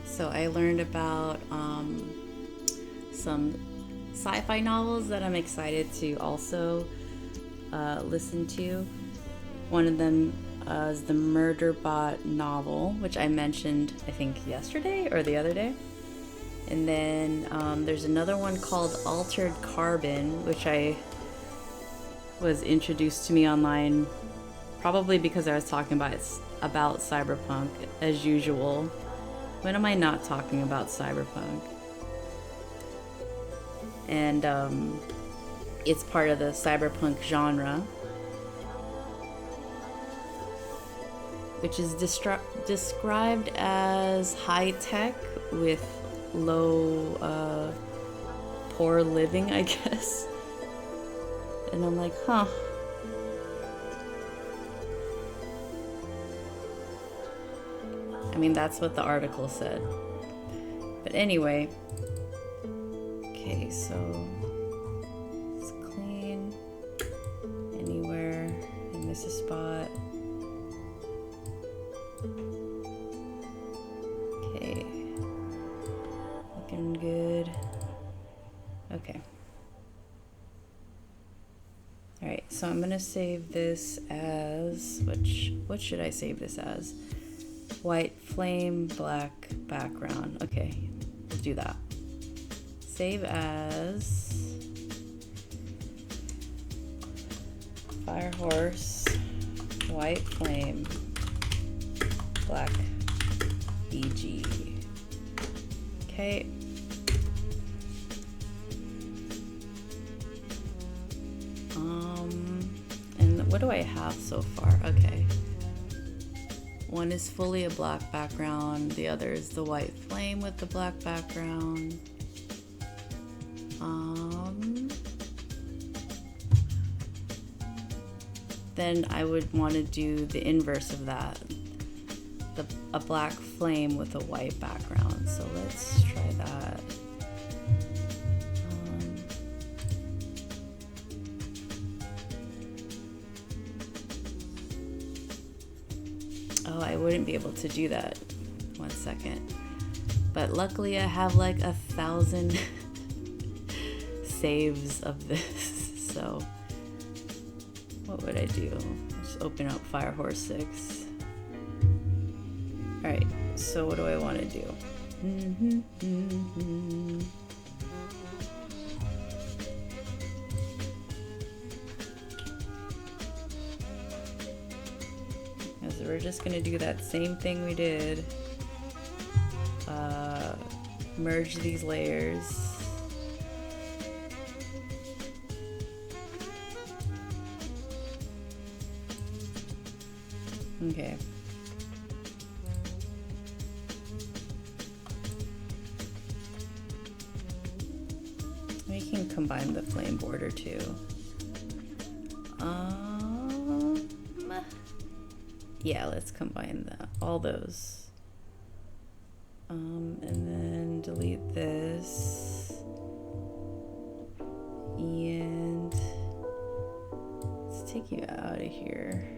So I learned about some sci-fi novels that I'm excited to also listen to. One of them is the Murderbot novel, which I mentioned, I think, yesterday or the other day. And then there's another one called Altered Carbon, which I was introduced to me online, probably because I was talking about cyberpunk as usual. When am I not talking about cyberpunk? And it's part of the cyberpunk genre, which is described as high tech with low, poor living, I guess. And I'm like, huh. I mean, that's what the article said. But anyway, okay, so it's clean. Anywhere I miss a spot. Okay, looking good. Okay. All right, so I'm gonna save this as, what should I save this as? White flame, black background. Okay, let's do that. Save as firehorse, white flame, black BG. Okay. And what do I have so far? Okay. One is fully a black background. The other is the white flame with the black background. Then I would want to do the inverse of that. A black flame with a white background. So let's try that. Oh, I wouldn't be able to do that. 1 second. But luckily I have like 1,000 saves of this. So what would I do? Just open up Firehorse 6. Alright, so what do I want to do? So we're just going to do that same thing we did. Merge these layers. Okay. We can combine the flame border too. Yeah, let's combine all those. And then delete this. And let's take you out of here.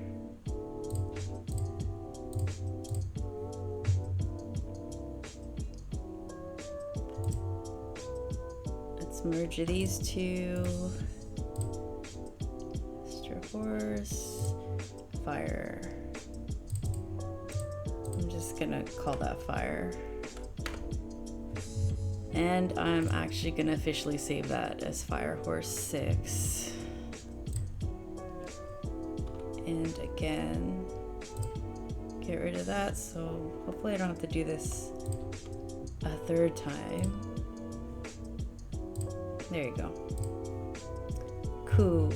Let's merge these two. Mr. Horse, fire. I'm just gonna call that fire. And I'm actually gonna officially save that as Firehorse 6. And again, get rid of that, so hopefully I don't have to do this a third time. There you go. Cool.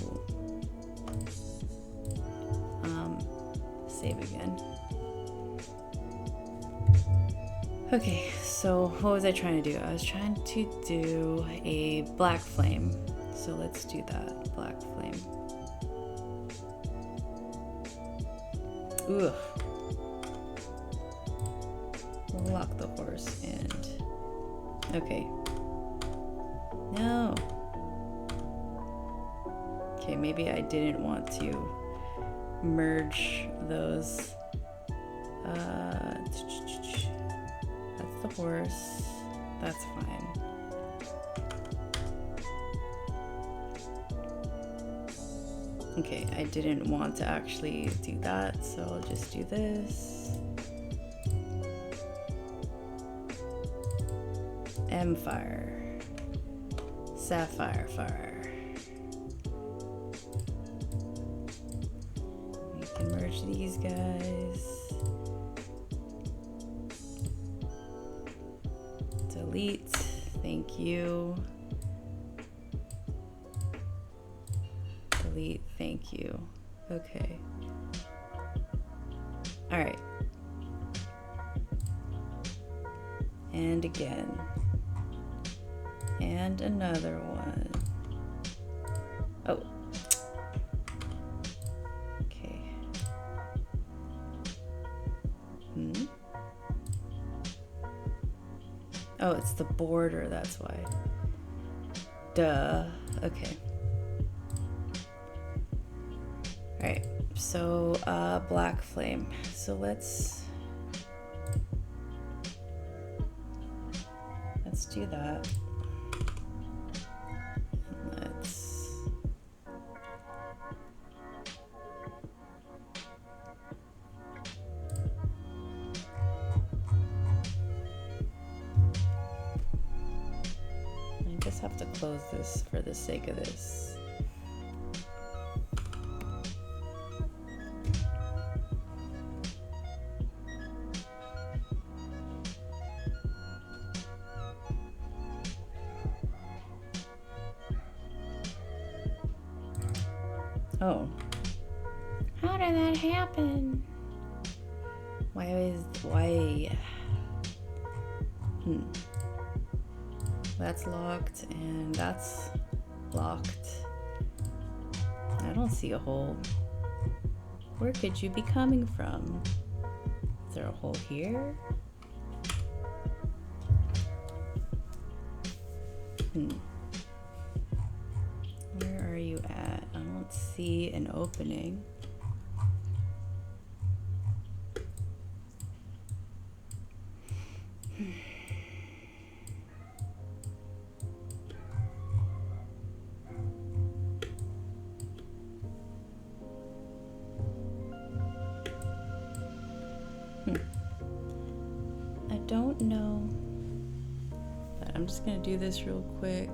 Save again. Okay, so what was I trying to do? I was trying to do a black flame. So let's do that, black flame. Ugh. Lock the horse and... Okay. No. Okay, maybe I didn't want to merge those. That's the horse. That's fine. Okay, I didn't want to actually do that, so I'll just do this. M fire. Sapphire fire. We can merge these guys. Delete. Thank you. Delete. Thank you. Okay. All right. And again. And another one. Oh. Okay. Oh, it's the border, that's why. Duh. Okay. Alright, so black flame. So let's do that. Have to close this for the sake of this. Oh, did that happen? Why? That's locked and that's locked. I don't see a hole. Where could you be coming from? Is there a hole here? Where are you at? I don't see an opening. I don't know, but I'm just gonna do this real quick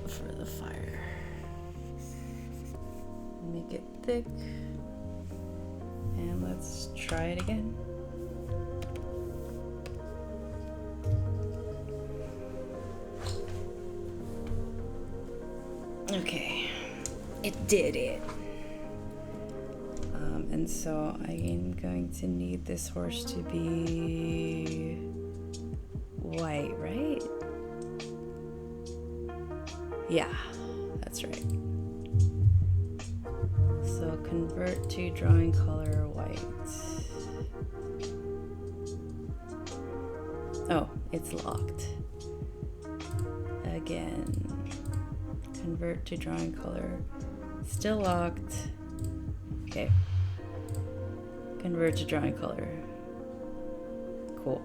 for the fire. Make it thick, and let's try it again. Okay, it did it. And so I am going to need this horse to be white, right? Yeah, that's right. So convert to drawing color white. Oh, it's locked. Again. Convert to drawing color. Still locked. Okay. Convert to drawing color. Cool.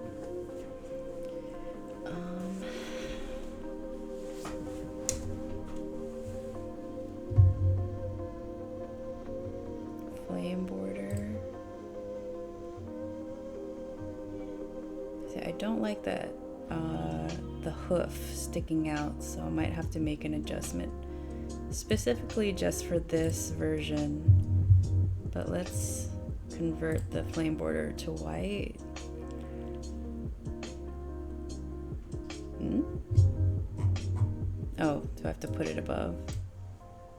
Flame border. See, I don't like that the hoof sticking out, so I might have to make an adjustment specifically just for this version. But let's convert the flame border to white. Oh, do I have to put it above?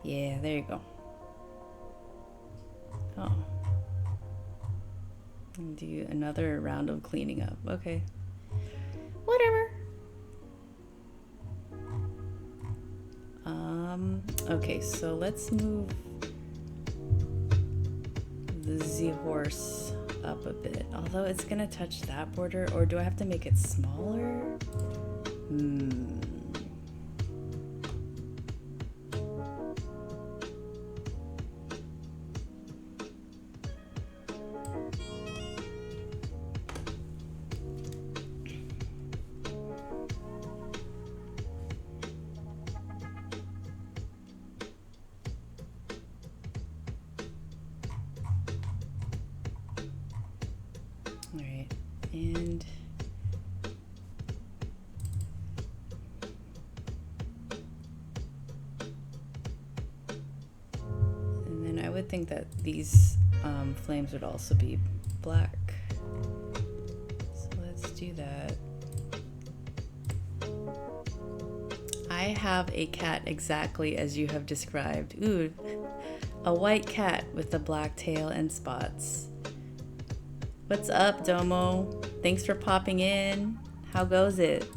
Yeah, there you go. Oh. And do another round of cleaning up. Okay. Whatever. Okay, so let's move the Z horse up a bit. Although it's gonna touch that border, or do I have to make it smaller? All right, and then I would think that these flames would also be black. So let's do that. I have a cat exactly as you have described. Ooh, a white cat with a black tail and spots. What's up, Domo? Thanks for popping in. How goes it?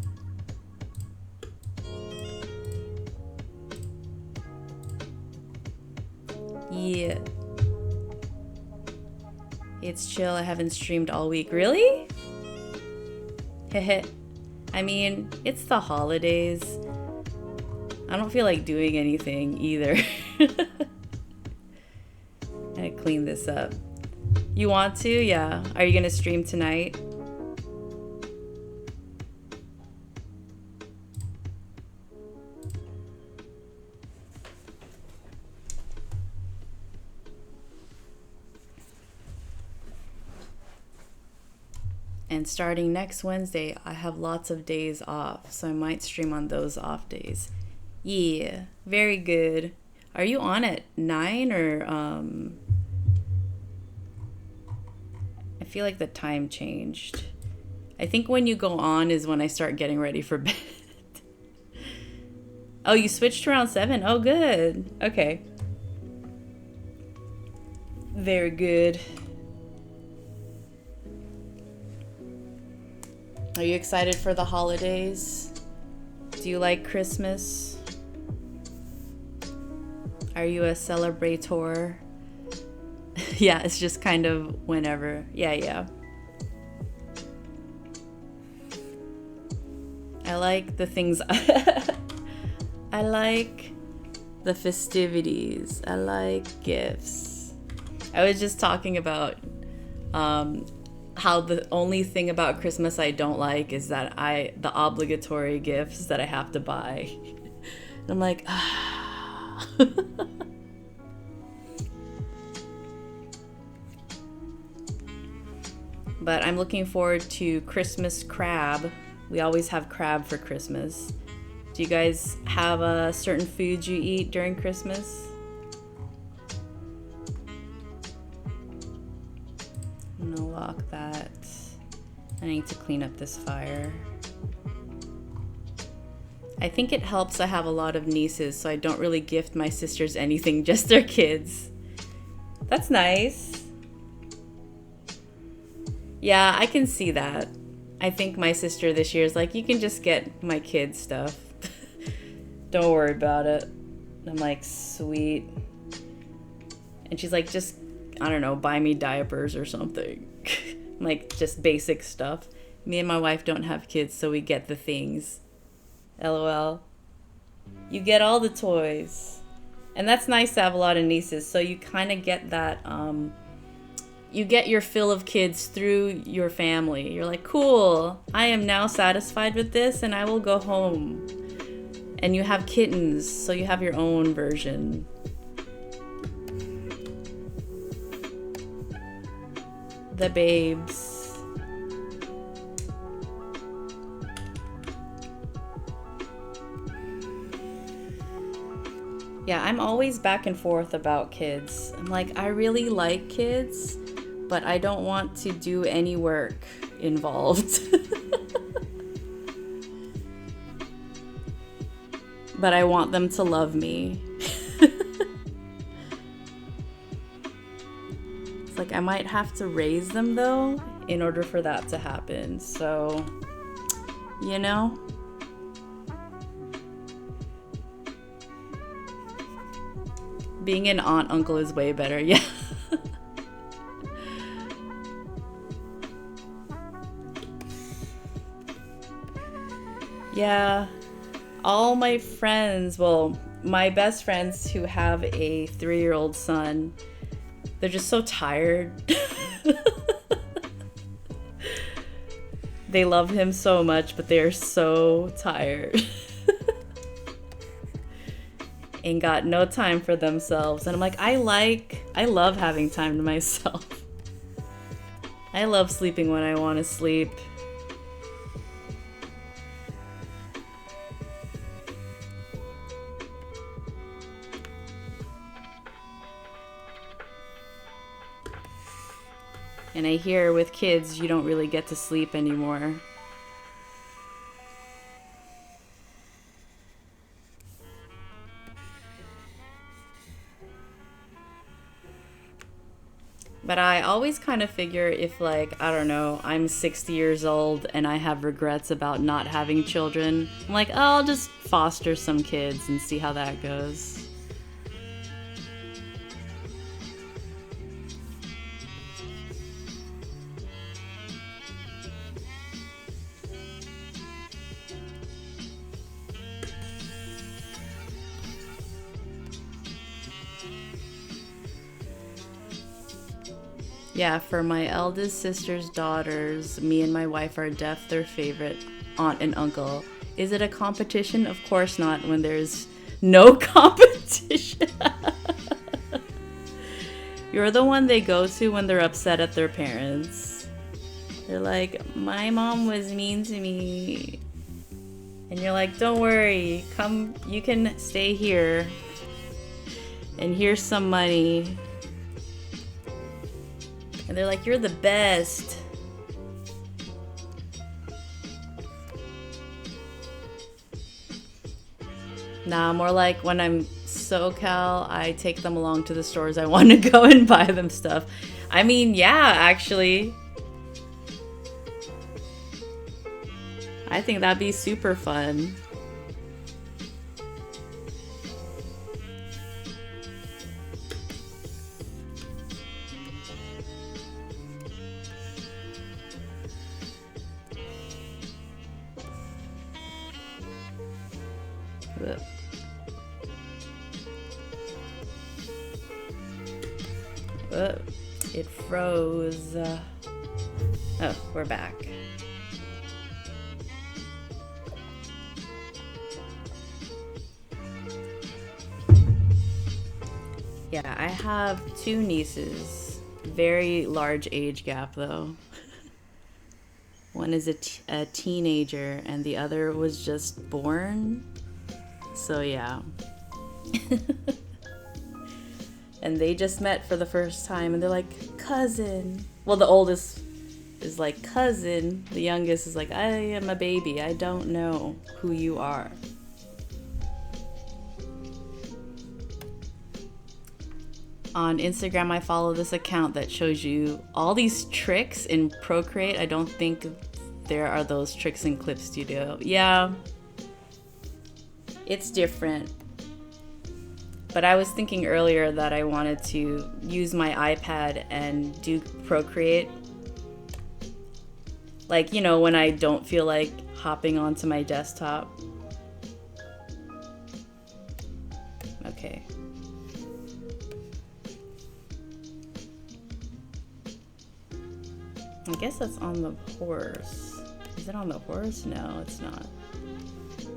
Yeah. It's chill. I haven't streamed all week. Really? Heh. I mean, it's the holidays. I don't feel like doing anything either. I gotta clean this up. You want to? Yeah. Are you gonna stream tonight? And starting next Wednesday, I have lots of days off, so I might stream on those off days. Yeah, very good. Are you on at 9 or I feel like the time changed. I think when you go on is when I start getting ready for bed. Oh, you switched around 7? Oh, good. Okay. Very good. Are you excited for the holidays? Do you like Christmas? Are you a celebrator? Yeah, it's just kind of whenever. Yeah. I like the things. I like the festivities. I like gifts. I was just talking about how the only thing about Christmas I don't like is that the obligatory gifts that I have to buy. And I'm like, ah. But I'm looking forward to Christmas crab. We always have crab for Christmas. Do you guys have certain foods you eat during Christmas? I'm gonna lock that. I need to clean up this fire. I think it helps I have a lot of nieces, so I don't really gift my sisters anything, just their kids. That's nice. Yeah, I can see that. I think my sister this year is like, you can just get my kids stuff. Don't worry about it. I'm like, sweet. And she's like, just, I don't know, buy me diapers or something. Like, just basic stuff. Me and my wife don't have kids, so we get the things. LOL. You get all the toys. And that's nice to have a lot of nieces, so you kind of get that, you get your fill of kids through your family. You're like, cool, I am now satisfied with this and I will go home. And you have kittens, so you have your own version. The babes. Yeah, I'm always back and forth about kids. I'm like, I really like kids, but I don't want to do any work involved. But I want them to love me. It's like I might have to raise them though in order for that to happen. So, you know? Being an aunt uncle is way better, yeah. Yeah, all my friends, well, my best friends who have a 3-year-old son, they're just so tired. They love him so much, but they're so tired. And got no time for themselves. And I'm like, I love having time to myself. I love sleeping when I want to sleep. And I hear with kids, you don't really get to sleep anymore. But I always kind of figure if, like, I don't know, I'm 60 years old and I have regrets about not having children, I'm like, oh, I'll just foster some kids and see how that goes. Yeah, for my eldest sister's daughters, me and my wife are deaf their favorite aunt and uncle. Is it a competition? Of course not, when there's no competition. You're the one they go to when they're upset at their parents. They're like, my mom was mean to me. And you're like, don't worry, come, you can stay here. And here's some money. And they're like, you're the best. Nah, more like when I'm SoCal, I take them along to the stores I want to go and buy them stuff. I mean, yeah, actually. I think that'd be super fun. It froze. Oh, we're back. Yeah, I have two nieces. Very large age gap though. One is a teenager and the other was just born. So yeah. And they just met for the first time and they're like, cousin. Well, the oldest is like, cousin. The youngest is like, I am a baby. I don't know who you are. On Instagram, I follow this account that shows you all these tricks in Procreate. I don't think there are those tricks in Clip Studio. Yeah, it's different. But I was thinking earlier that I wanted to use my iPad and do Procreate. Like, you know, when I don't feel like hopping onto my desktop. Okay. I guess that's on the horse. Is it on the horse? No, it's not.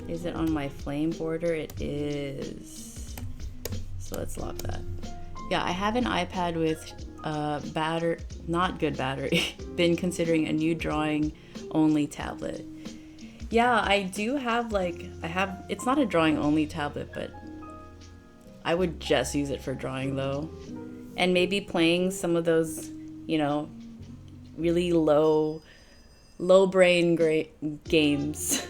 Is it on my flame border? It is. So let's lock that. Yeah, I have an iPad with not good battery. Been considering a new drawing only tablet. Yeah, I do have it's not a drawing only tablet, but I would just use it for drawing though. And maybe playing some of those, you know, really low brain games.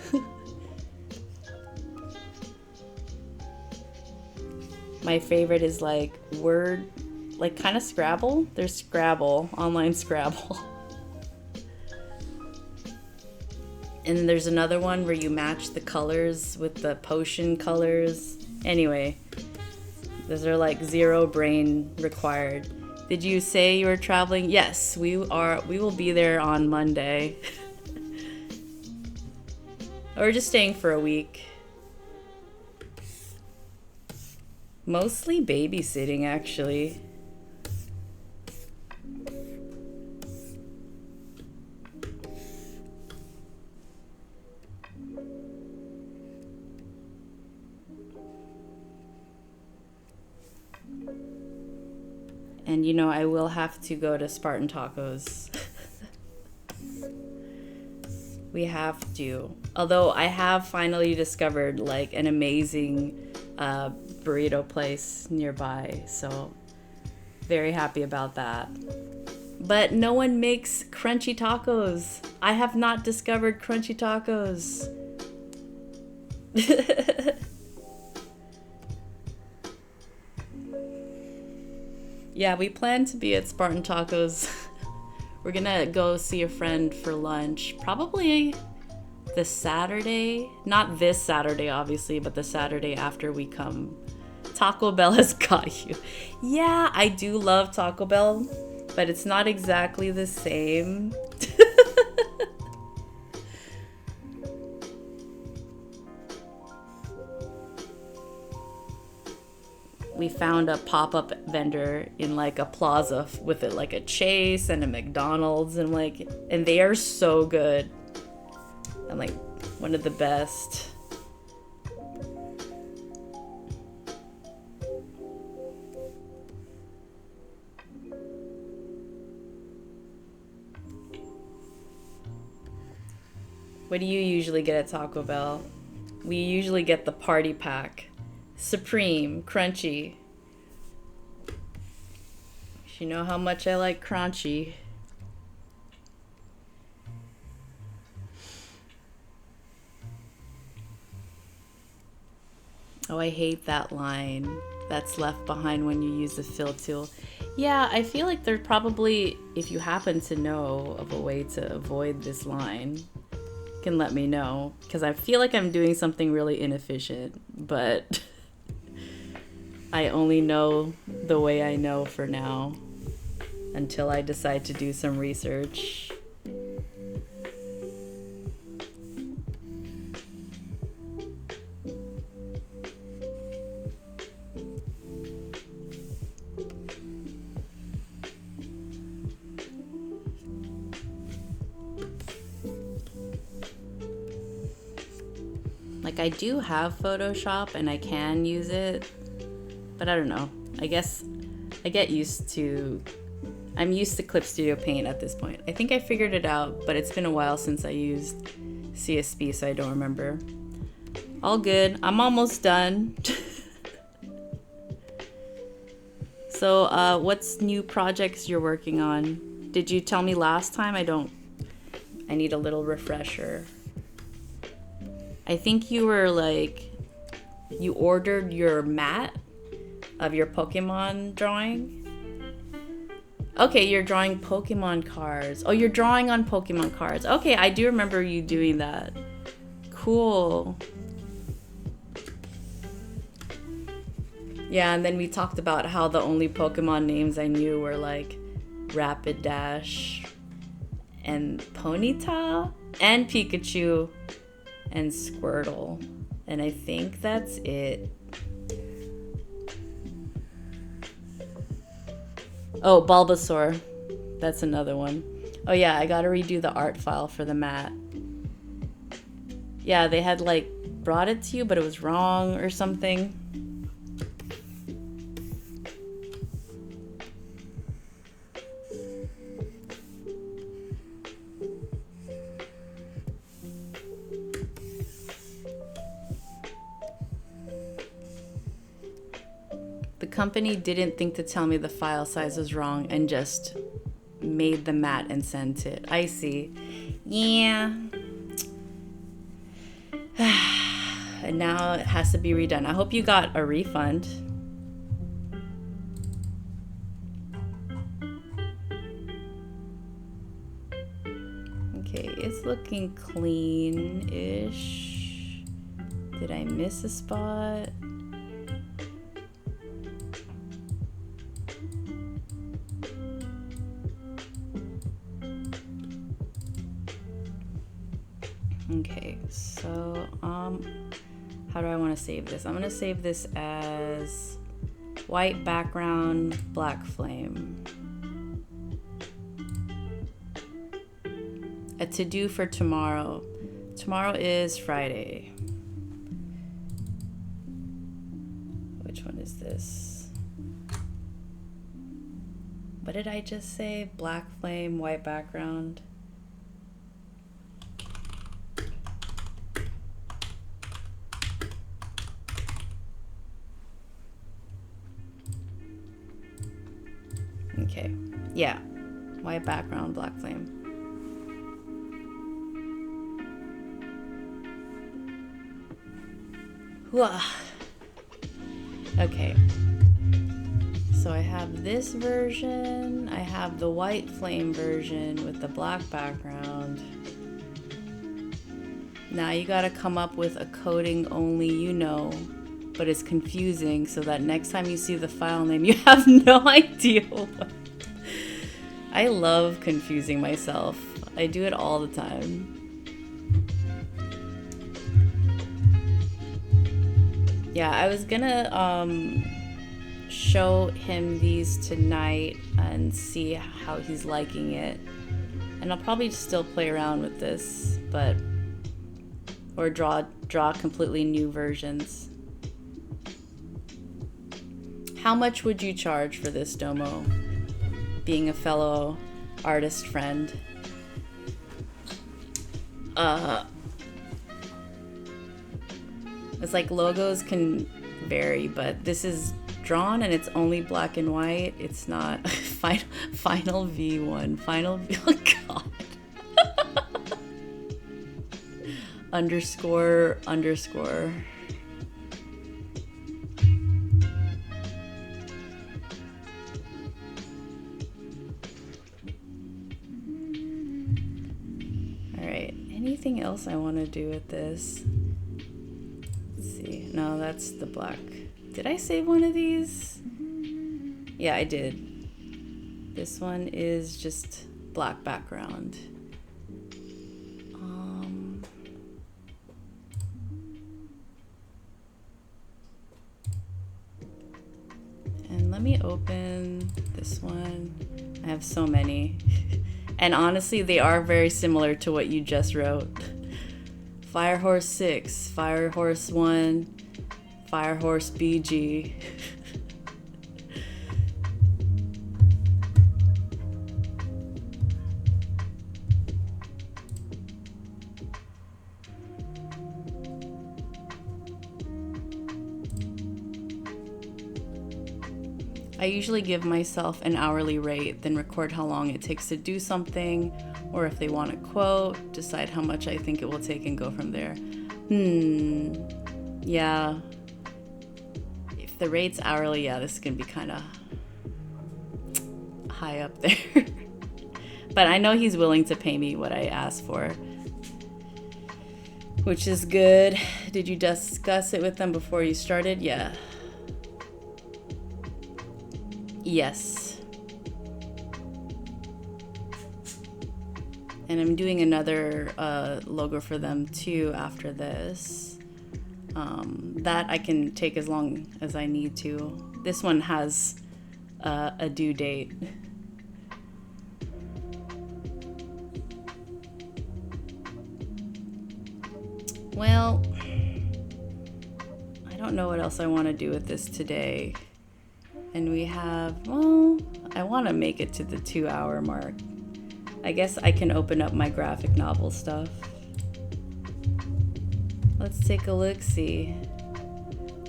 My favorite is like word, like kind of Scrabble. There's Scrabble, online Scrabble. And then there's another one where you match the colors with the potion colors. Anyway, those are like zero brain required. Did you say you were traveling? Yes, we will be there on Monday. Or just staying for a week. Mostly babysitting, actually. And you know, I will have to go to Spartan Tacos. We have to. Although I have finally discovered like an amazing burrito place nearby, so very happy about that. But no one makes crunchy tacos. I have not discovered crunchy tacos. Yeah, we plan to be at Spartan Tacos. We're gonna go see a friend for lunch, probably the Saturday, not this Saturday obviously, but the Saturday after we come. Taco Bell has got you. Yeah, I do love Taco Bell, but it's not exactly the same. We found a pop-up vendor in like a plaza with it, like a Chase and a McDonald's, and they are so good. I'm like one of the best. What do you usually get at Taco Bell? We usually get the party pack. Supreme, crunchy. You know how much I like crunchy. Oh, I hate that line. that's left behind when you use the fill tool. Yeah, I feel like there's probably, if you happen to know of a way to avoid this line, you can let me know, because I feel like I'm doing something really inefficient, but I only know the way I know for now until I decide to do some research. Like, I do have Photoshop and I can use it, but I don't know. I guess I get used to, I'm used to Clip Studio Paint at this point. I think I figured it out, but it's been a while since I used CSP, so I don't remember. All good. I'm almost done. So, what's new projects you're working on? Did you tell me last time? I need a little refresher. I think you were like, you ordered your mat of your Pokemon drawing. Okay, you're drawing Pokemon cards. Oh, you're drawing on Pokemon cards. Okay, I do remember you doing that. Cool. Yeah, and then we talked about how the only Pokemon names I knew were like Rapidash and Ponyta and Pikachu and Squirtle, and I think that's it. Oh, Bulbasaur, that's another one. Oh yeah, I gotta redo the art file for the mat. Yeah, they had like brought it to you, but it was wrong or something. The company didn't think to tell me the file size was wrong and just made the mat and sent it. I see. Yeah. And now it has to be redone. I hope you got a refund. Okay, it's looking clean-ish. Did I miss a spot? Okay, so how do I want to save this? I'm going to save this as white background, black flame. A to-do for tomorrow. Tomorrow is Friday. Which one is this? What did I just say? Black flame, white background. Okay, yeah, white background, black flame. Okay, so I have this version, I have the white flame version with the black background. Now you gotta come up with a coding only you know, but it's confusing so that next time you see the file name, you have no idea what. I love confusing myself. I do it all the time. Yeah, I was gonna show him these tonight and see how he's liking it. And I'll probably still play around with this, but or draw completely new versions. How much would you charge for this, Domo? Being a fellow artist friend. It's like logos can vary, but this is drawn and it's only black and white. It's not final V1. Final V. Oh God. underscore. anything else I want to do with this? Let's see. No, that's the black. Did I save one of these? Yeah, I did. This one is just black background. And let me open this one. I have so many. And honestly, they are very similar to what you just wrote. Firehorse 6, Firehorse 1, Firehorse BG. I usually give myself an hourly rate, then record how long it takes to do something, or if they want a quote, decide how much I think it will take and go from there. Yeah. If the rate's hourly, yeah, this is gonna be kind of high up there. But I know he's willing to pay me what I asked for, which is good. Did you discuss it with them before you started? Yeah. Yes. And I'm doing another logo for them too after this. That I can take as long as I need to. This one has a due date. Well, I don't know what else I want to do with this today. And we have, well, I want to make it to the 2-hour mark. I guess I can open up my graphic novel stuff. Let's take a look-see.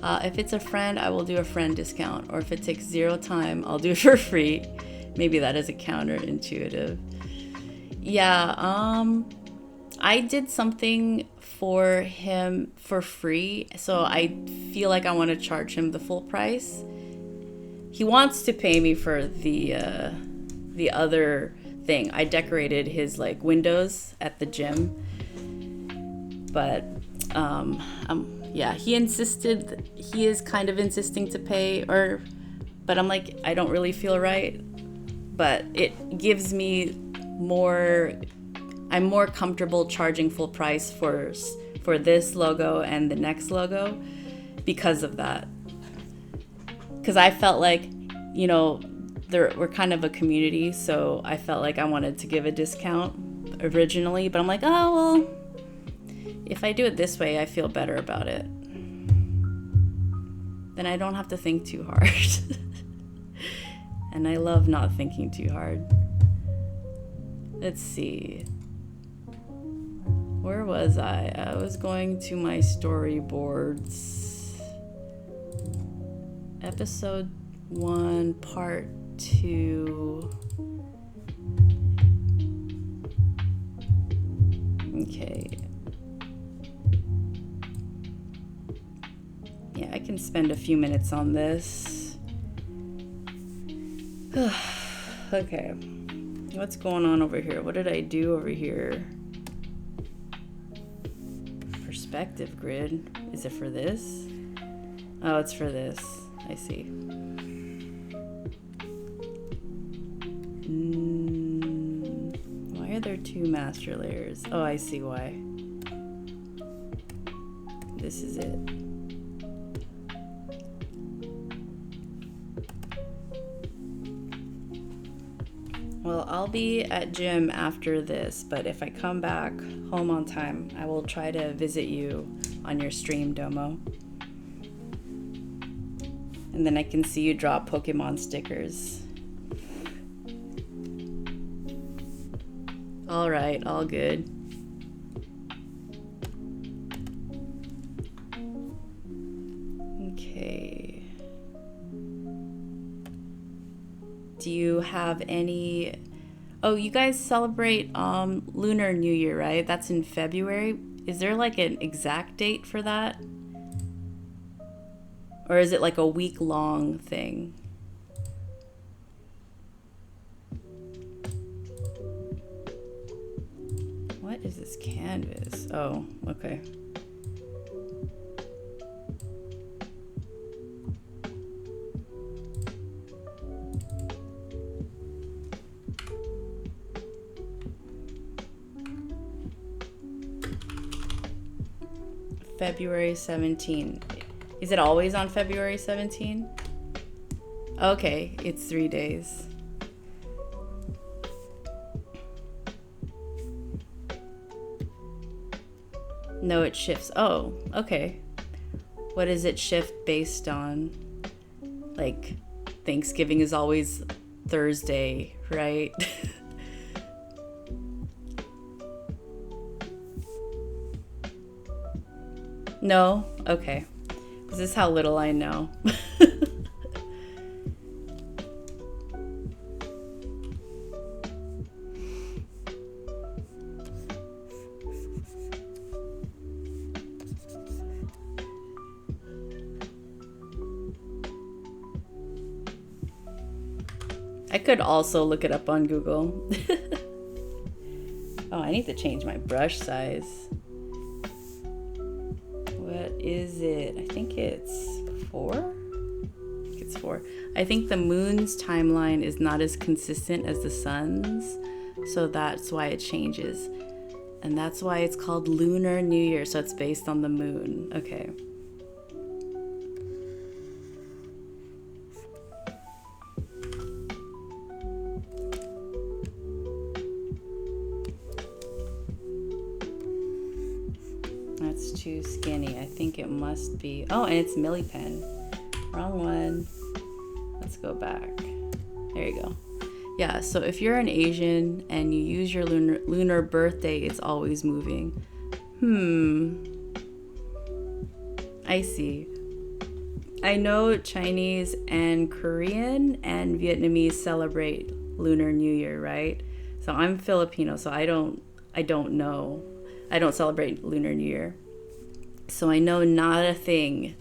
If it's a friend, I will do a friend discount. Or if it takes 0 time, I'll do it for free. Maybe that is a counterintuitive. Yeah, I did something for him for free. So I feel like I want to charge him the full price. He wants to pay me for the other thing. I decorated his like windows at the gym, but yeah, he insisted. He is kind of insisting to pay, but I'm like, I don't really feel right. But it gives me more. I'm more comfortable charging full price for this logo and the next logo because of that. Because I felt like, you know, we're kind of a community, so I felt like I wanted to give a discount originally, but I'm like, oh, well, if I do it this way, I feel better about it. Then I don't have to think too hard. And I love not thinking too hard. Let's see. Where was I? I was going to my storyboards. Episode 1, part 2. Okay. Yeah, I can spend a few minutes on this. Okay. What's going on over here? What did I do over here? Perspective grid. Is it for this? Oh, it's for this. I see. Why are there 2 master layers? Oh, I see why. This is it. Well, I'll be at gym after this, but if I come back home on time, I will try to visit you on your stream, Domo. And then I can see you drop Pokemon stickers. All right, all good. Okay. Do you have any... Oh, you guys celebrate Lunar New Year, right? That's in February. Is there like an exact date for that? Or is it like a week-long thing? What is this canvas? Oh, okay. February 17. Is it always on February 17? Okay, it's 3 days. No, it shifts. Oh, okay. What does it shift based on? Like, Thanksgiving is always Thursday, right? No? Okay. This is how little I know. I could also look it up on Google. Oh, I need to change my brush size. What is it? I think it's 4? I think it's 4. I think the moon's timeline is not as consistent as the sun's, so that's why it changes. And that's why it's called Lunar New Year, so it's based on the moon. Okay. That's too skinny. I think it must be... Oh, and it's Millipen. Wrong one. Let's go back. There you go. Yeah, so if you're an Asian and you use your lunar birthday, it's always moving. I see. I know Chinese and Korean and Vietnamese celebrate Lunar New Year, right? So I'm Filipino, so I don't know. I don't celebrate Lunar New Year. So I know not a thing.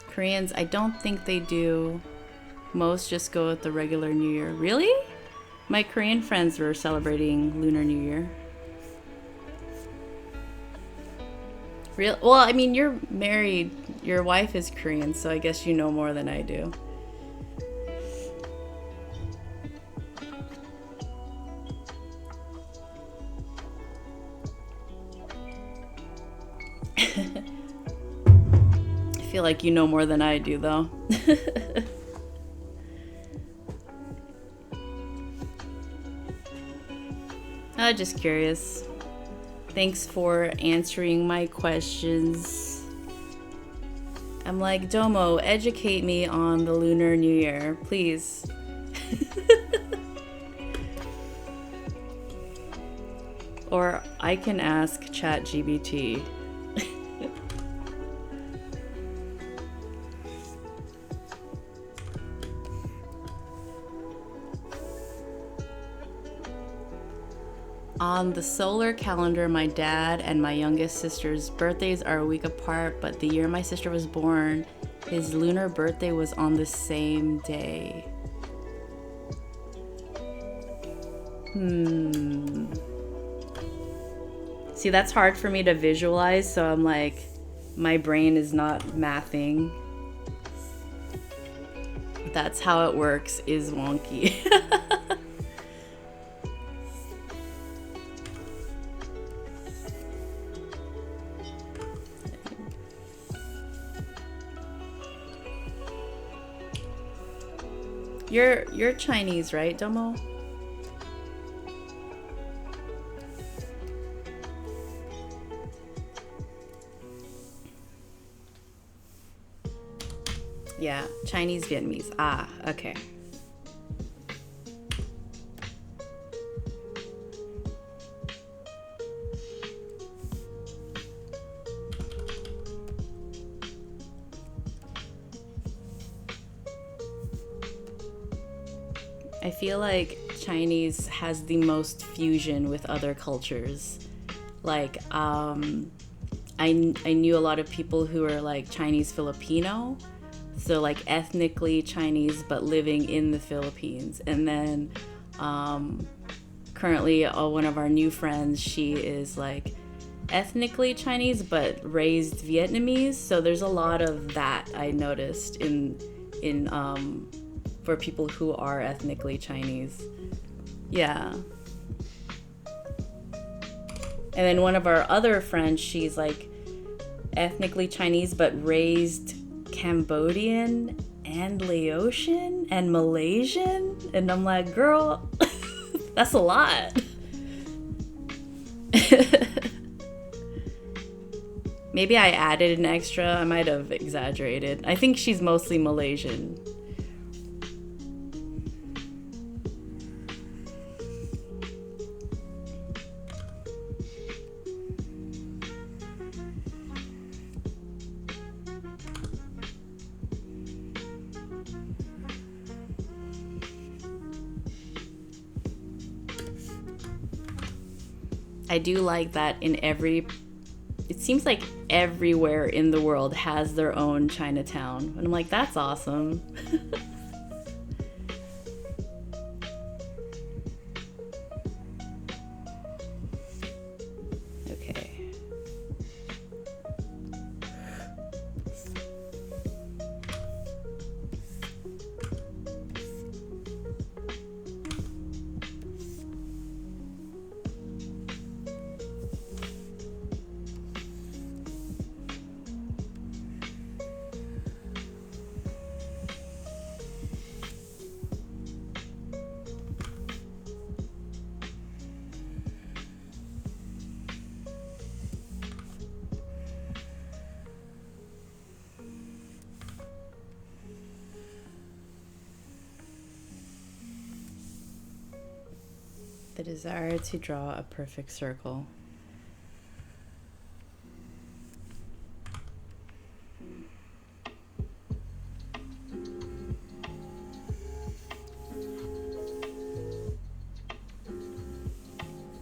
Koreans, I don't think they do. Most just go with the regular New Year. Really? My Korean friends were celebrating Lunar New Year. Real? Well, I mean, you're married. Your wife is Korean, so I guess you know more than I do. I feel like you know more than I do, though. Just curious. Thanks for answering my questions. I'm like, Domo, educate me on the Lunar New Year, please. Or I can ask ChatGPT. On the solar calendar, my dad and my youngest sister's birthdays are a week apart, but the year my sister was born, his lunar birthday was on the same day. See, that's hard for me to visualize, so I'm like, my brain is not mathing. That's how it works, is wonky. You're Chinese, right, Domo? Yeah, Chinese Vietnamese. Ah, okay. I feel like Chinese has the most fusion with other cultures. Like, I knew a lot of people who are like Chinese Filipino, so like ethnically Chinese but living in the Philippines. And then currently one of our new friends, she is like ethnically Chinese but raised Vietnamese. So there's a lot of that I noticed in for people who are ethnically Chinese. Yeah. And then one of our other friends, she's like ethnically Chinese but raised Cambodian and Laotian and Malaysian. And I'm like, girl, that's a lot. Maybe I added an extra. I might have exaggerated. I think she's mostly Malaysian. I do like that it seems like everywhere in the world has their own Chinatown. And I'm like, that's awesome. Okay. The desire to draw a perfect circle.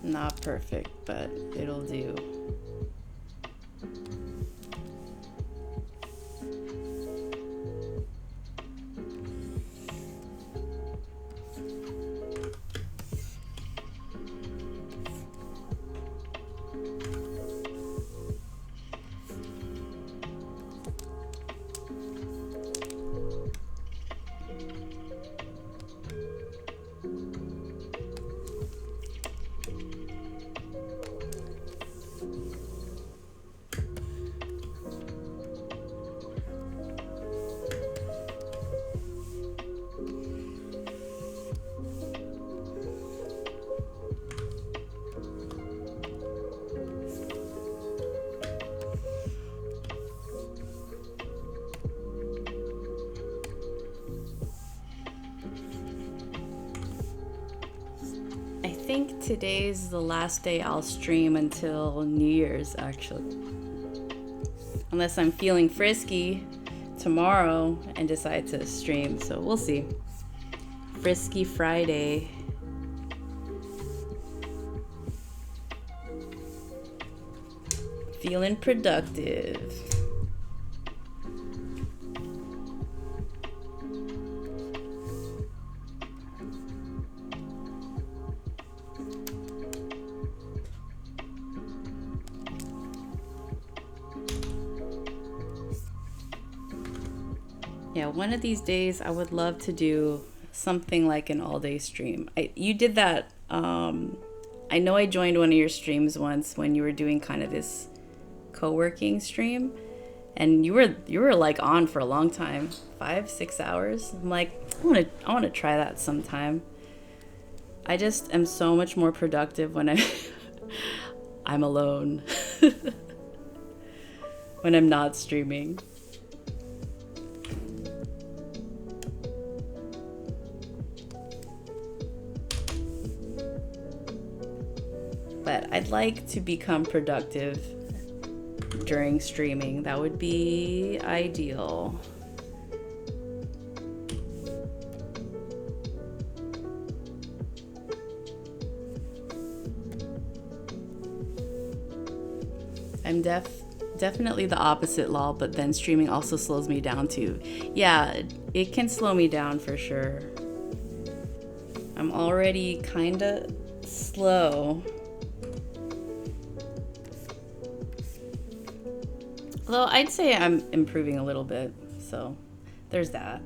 Not perfect, but it'll do. I think today's the last day I'll stream until New Year's, actually. Unless I'm feeling frisky tomorrow and decide to stream, so we'll see. Frisky Friday. Feeling productive. Yeah, one of these days I would love to do something like an all-day stream. You did that. I know I joined one of your streams once when you were doing kind of this co-working stream, and you were like on for a long time, 5-6 hours. I'm like, I want to try that sometime. I just am so much more productive when I'm alone, when I'm not streaming. But I'd like to become productive during streaming. That would be ideal. I'm definitely the opposite, lol, but then streaming also slows me down too. Yeah, it can slow me down for sure. I'm already kinda slow. Although I'd say I'm improving a little bit, so there's that.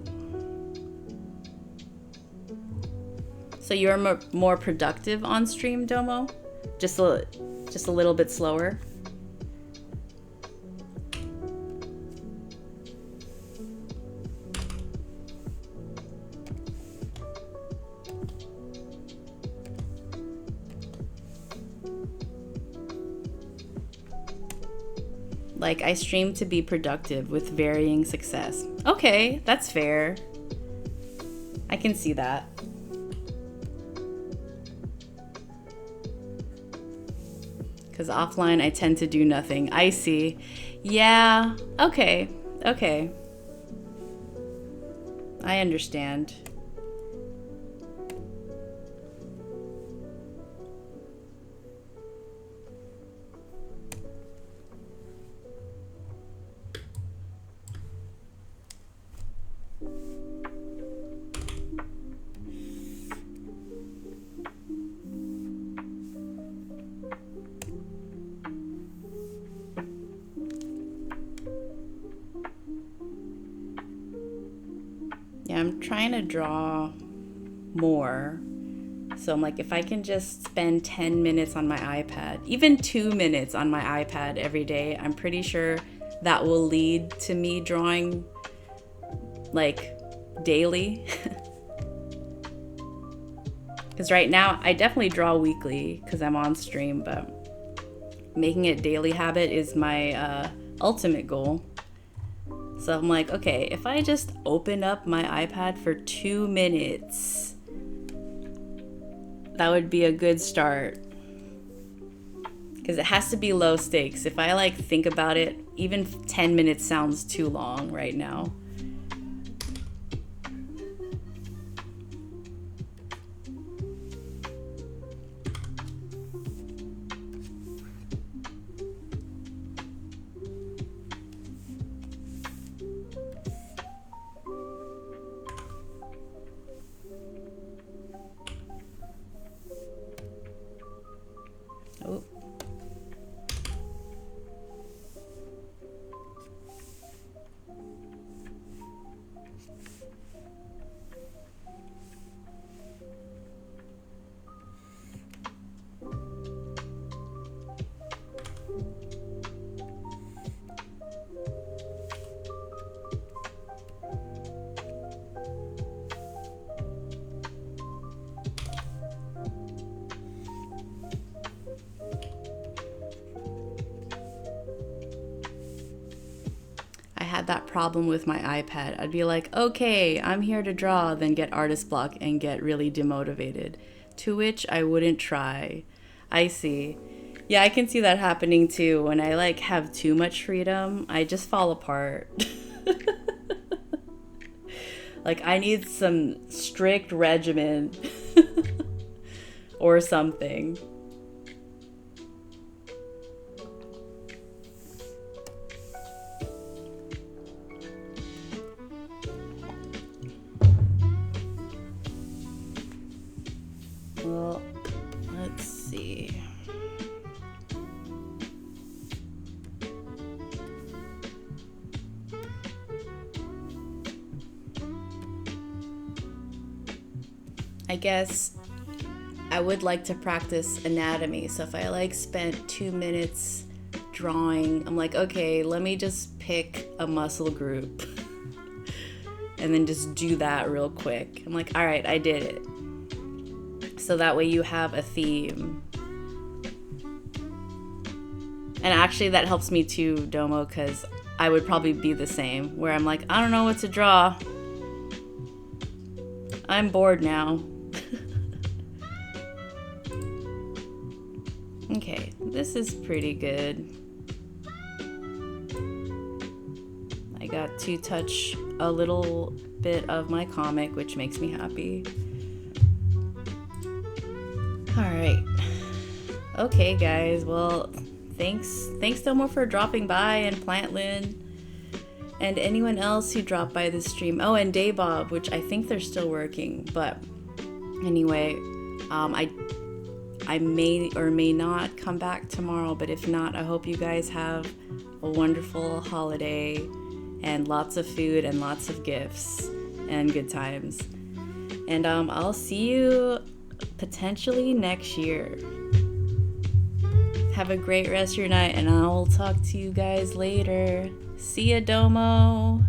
So you're more productive on stream, Domo? Just a little bit slower? Like, I stream to be productive with varying success. Okay, that's fair. I can see that. Because offline, I tend to do nothing. I see. Yeah, okay, okay. I understand. Yeah, I'm trying to draw more. So I'm like, if I can just spend 10 minutes on my iPad, even 2 minutes on my iPad every day, I'm pretty sure that will lead to me drawing like daily. Because right now, I definitely draw weekly because I'm on stream, but making it daily habit is my ultimate goal. So I'm like, okay, if I just open up my iPad for 2 minutes, that would be a good start. Because it has to be low stakes. If I like think about it, even 10 minutes sounds too long right now. Oh. Had that problem with my iPad. I'd be like, okay, I'm here to draw, then get artist block and get really demotivated. To which I wouldn't try. I see. Yeah, I can see that happening too. When I like have too much freedom, I just fall apart. Like I need some strict regimen or something. Well, let's see. I guess I would like to practice anatomy. So if I like spent 2 minutes drawing, I'm like, okay, let me just pick a muscle group and then just do that real quick. I'm like, all right, I did it. So that way you have a theme. And actually that helps me too, Domo, because I would probably be the same, where I'm like, I don't know what to draw. I'm bored now. Okay, this is pretty good. I got to touch a little bit of my comic, which makes me happy. All right. Okay, guys. Well, Thanks Domo for dropping by, and Plantlin, and anyone else who dropped by the stream. Oh, and Daybob, which I think they're still working. But anyway, I may or may not come back tomorrow, but if not, I hope you guys have a wonderful holiday and lots of food and lots of gifts and good times. And I'll see you potentially next year. Have a great rest of your night, and I'll talk to you guys later. See ya, Domo.